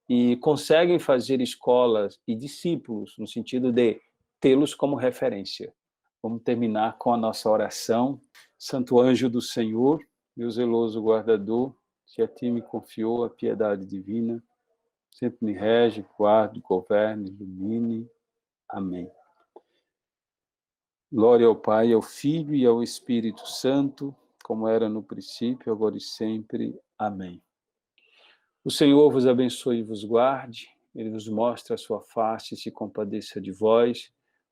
S1: e conseguem fazer escolas e discípulos, no sentido de tê-los como referência. Vamos terminar com a nossa oração. Santo anjo do Senhor, meu zeloso guardador, se a ti me confiou a piedade divina, sempre me rege, guarde, governe, ilumine. Amém. Glória ao Pai, ao Filho e ao Espírito Santo, como era no princípio, agora e sempre. Amém. O Senhor vos abençoe e vos guarde, Ele vos mostre a sua face e se compadeça de vós,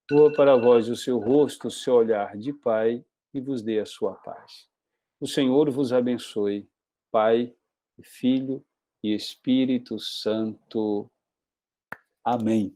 S1: voa para vós o seu rosto, o seu olhar de Pai, e vos dê a sua paz. O Senhor vos abençoe, Pai, Filho e Espírito Santo. Amém.